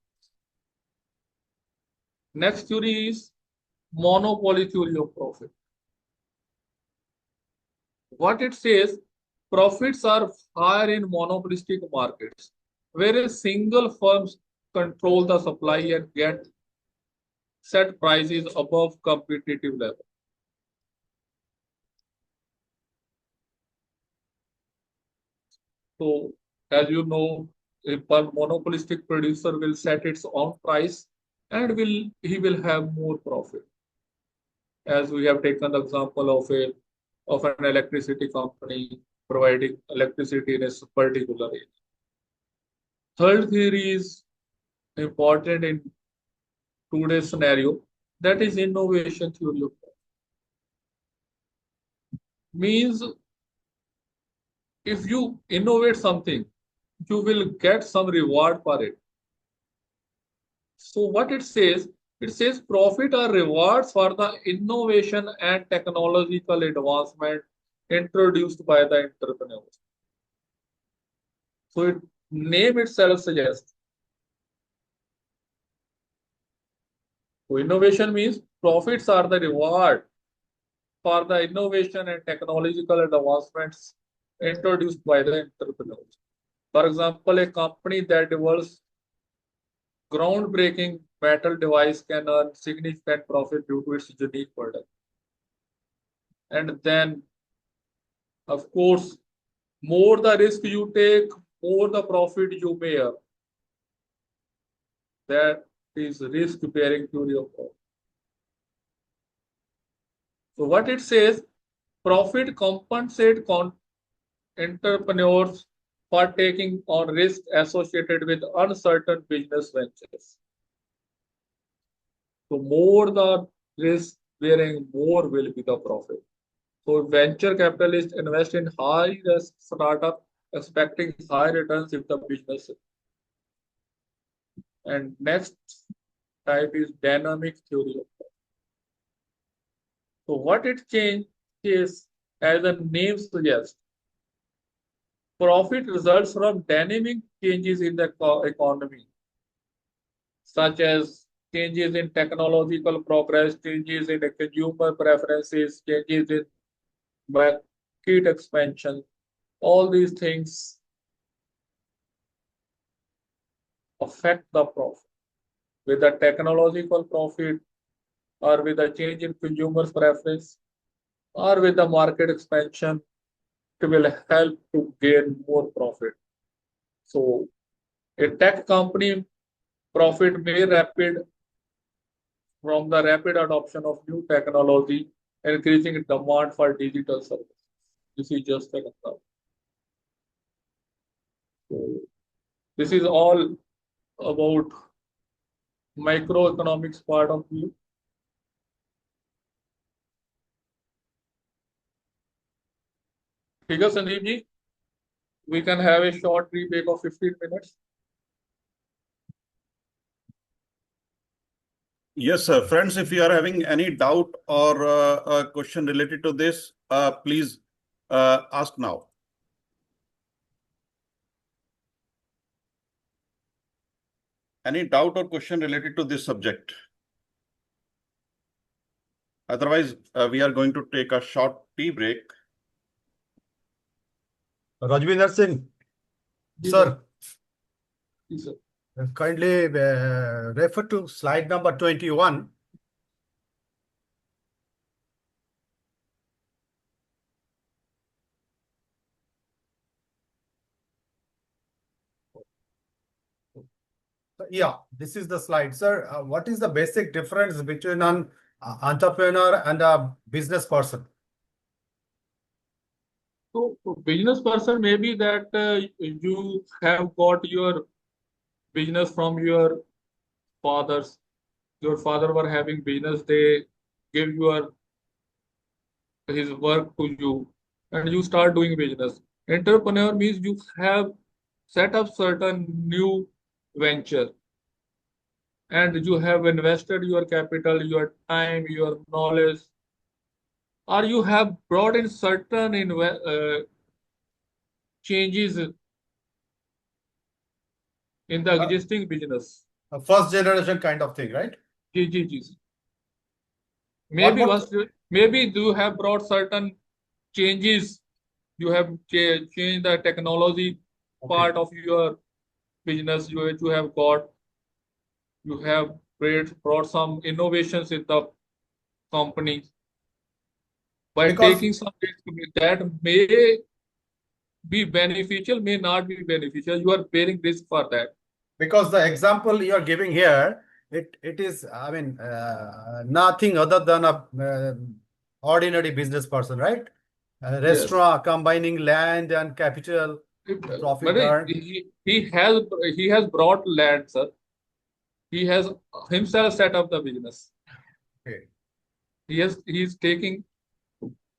Next theory is monopoly theory of profit. What it says, profits are higher in monopolistic markets, where a single firms control the supply and get set prices above competitive level. So, as you know, a monopolistic producer will set its own price and he will have more profit. As we have taken the example of an electricity company providing electricity in a particular area. Third theory is important in today's scenario, that is innovation theory of profit. Means if you innovate something, you will get some reward for it. So what it says profit or rewards for the innovation and technological advancement introduced by the entrepreneurs. So name itself suggests. So innovation means profits are the reward for the innovation and technological advancements introduced by the entrepreneurs. For example, a company that develops groundbreaking metal device can earn significant profit due to its unique product. And then, of course, more the risk you take, more the profit you may earn. That is risk-bearing theory of profit. So what it says, profit compensate entrepreneurs for taking on risk associated with uncertain business ventures. So more the risk bearing, more will be the profit. So venture capitalists invest in high risk startup expecting high returns if the business. And next type is dynamic theory of profit. So what it changes, as the name suggests, profit results from dynamic changes in the economy, such as changes in technological progress, changes in the consumer preferences, changes in market expansion. All these things affect the profit. With the technological profit, or with a change in consumers' preference, or with the market expansion, it will help to gain more profit. So a tech company profit may rapid from the rapid adoption of new technology, increasing demand for digital services. This is just an example. So this is all about microeconomics part of view. ठीक है Sandeep ji, we can have a short rebreak of 15 minutes. Yes, sir. Friends, if you are having any doubt or a question related to this, please ask now. Any doubt or question related to this subject? Otherwise, we are going to take a short tea break. Rajvinder Singh, Yes, sir, Yes, sir. kindly refer to slide number 21. Yeah, this is the slide, sir. What is the basic difference between an entrepreneur and a business person? So, business person maybe that you have got your business from your fathers. Your father were having business. They give your his work to you, and you start doing business. Entrepreneur means you have set up certain new venture, and you have invested your capital, your time, your knowledge, or you have brought in certain changes in the existing business. A first generation kind of thing, right? GGGs. One Maybe more once maybe you have brought certain changes. You have changed the technology part of your business. You have got you have brought some innovations in the company by because taking some risk that may be beneficial, may not be beneficial. You are bearing risk for that. because the example you are giving here, it is, I mean, nothing other than a ordinary business person, right? A Yes. restaurant combining land and capital, profit But earned. he has brought land, sir. He has himself set up the business. Okay. He's taking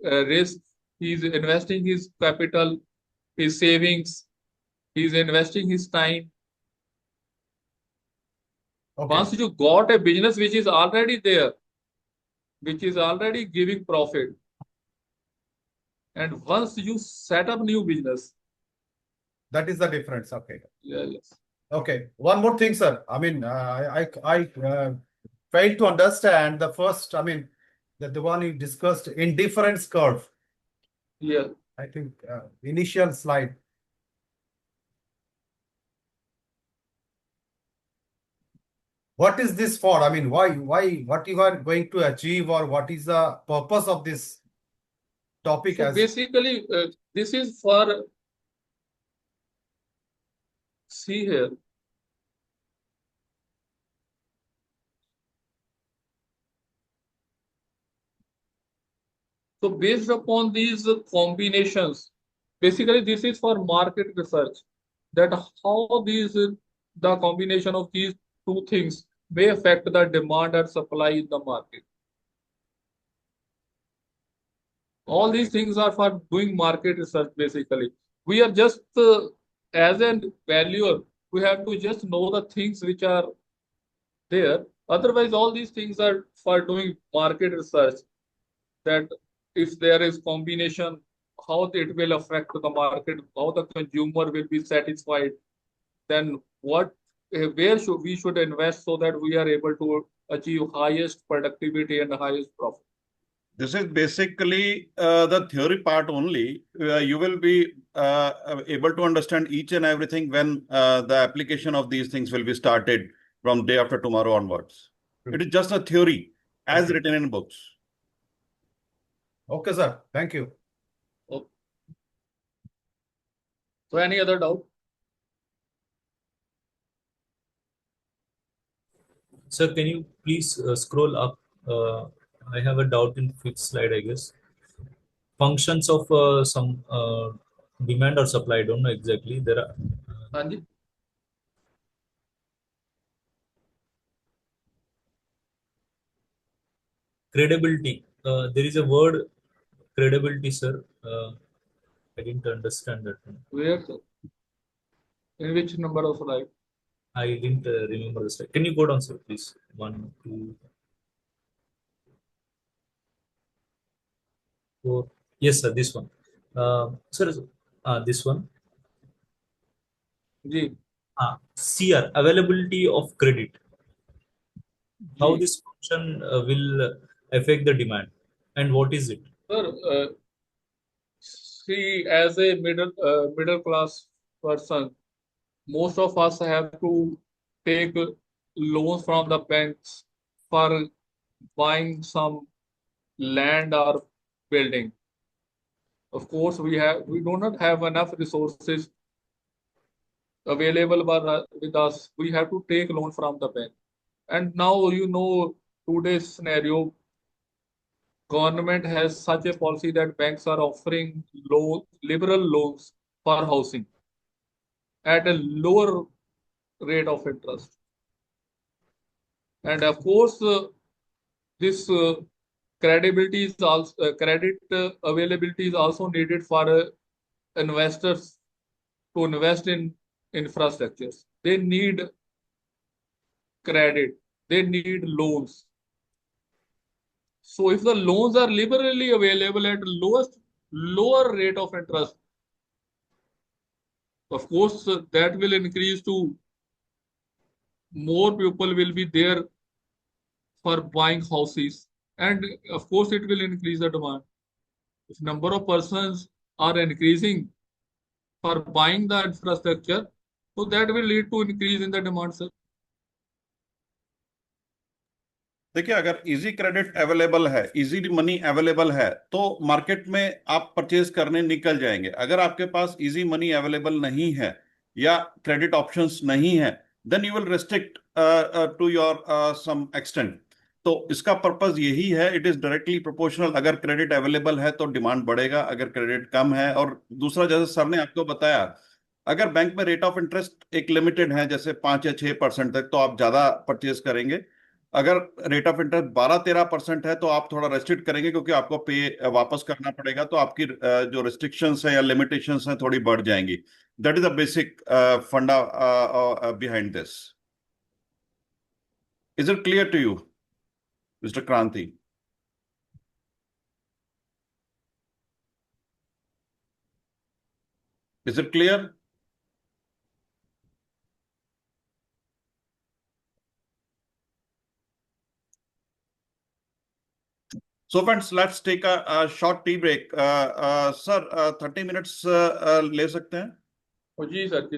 risk. He's investing his capital, his savings. He's investing his time. Okay. Once you got a business which is already there, which is already giving profit, and once you set up new business, That is the difference. Okay. yes. Okay. One more thing, sir. I mean, I failed to understand the first, I mean, the one you discussed, indifference curve. Yeah. I think initial slide. What is this for? I mean, why, what you are going to achieve, or what is the purpose of this topic? So As basically, this is for, see here. So based upon these combinations, basically this is for market research, that how these the combination of these two things may affect the demand and supply in the market. All these things are for doing market research basically. We are just as a valuer, we have to just know the things which are there. Otherwise, all these things are for doing market research, that if there is combination, how it will affect the market, how the consumer will be satisfied, then what, where should we should invest so that we are able to achieve highest productivity and highest profit. This is basically the theory part only. You will be able to understand each and everything when the application of these things will be started from day after tomorrow onwards. It is just a theory as written in books. okay, sir. Thank you. Okay. So any other doubt? Sir, can you please scroll up? I have a doubt in fifth slide, I guess. Functions of some demand or supply. I don't know exactly. There are Anji? credibility. There is a word credibility, sir. I didn't understand that one. Where, sir? In which number of slide? I didn't remember the slide. Can you go down, sir, please? 1, 2, 4. Yes, sir. This one. Sir, this one. Ji CR, availability of credit. How ji this function will affect the demand, and what is it? sir, see, as a middle class person, most of us have to take loans from the banks for buying some land or building. Of course, we do not have enough resources available with us. We have to take loan from the bank. And now today's scenario, government has such a policy that banks are offering liberal loans for housing at a lower rate of interest. And of course, this credibility is also credit availability is also needed for investors to invest in infrastructures. They need credit, they need loans. So if the loans are liberally available at lower rate of interest, of course that will increase to more people will be there for buying houses, and of course it will increase the demand. If number of persons are increasing for buying the infrastructure, so that will lead to increase in the demand, sir. देखिए, अगर easy credit available है, easy money available है, तो market में आप purchase करने निकल जाएंगे। अगर आपके पास इजी मनी अवेलेबल नहीं है या क्रेडिट ऑप्शंस नहीं है, then you will restrict to your some extent. तो इसका पर्पस यही है, इट इज डायरेक्टली प्रोपोर्शनल। अगर क्रेडिट अवेलेबल है तो डिमांड बढ़ेगा, अगर क्रेडिट कम है। और दूसरा, जैसे सर ने आपको बताया, अगर बैंक में रेट ऑफ इंटरेस्ट एक लिमिटेड है, जैसे 5 या 6% तक, तो आप ज्यादा परचेज करेंगे। अगर रेट ऑफ इंटरेस्ट 12-13% है तो आप थोड़ा रेस्ट्रिक्ट करेंगे, क्योंकि आपको पे वापस करना पड़ेगा, तो आपकी जो रिस्ट्रिक्शंस है या लिमिटेशंस हैं थोड़ी बढ़ जाएंगी। That is a basic funda behind this. Is it clear to you, mister Kranti? Is it clear? So friends, let's take a short tea break. Sir, 30 minutes ले सकते हैं? जी sir,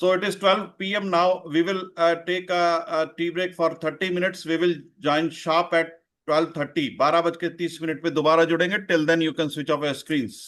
So it is 12 p.m. now. We will take a tea break for 30 minutes. We will join sharp at 12:30. 12 बज के 30 minute पे दोबारा जुड़ेंगे. Till then, you can switch off your screens.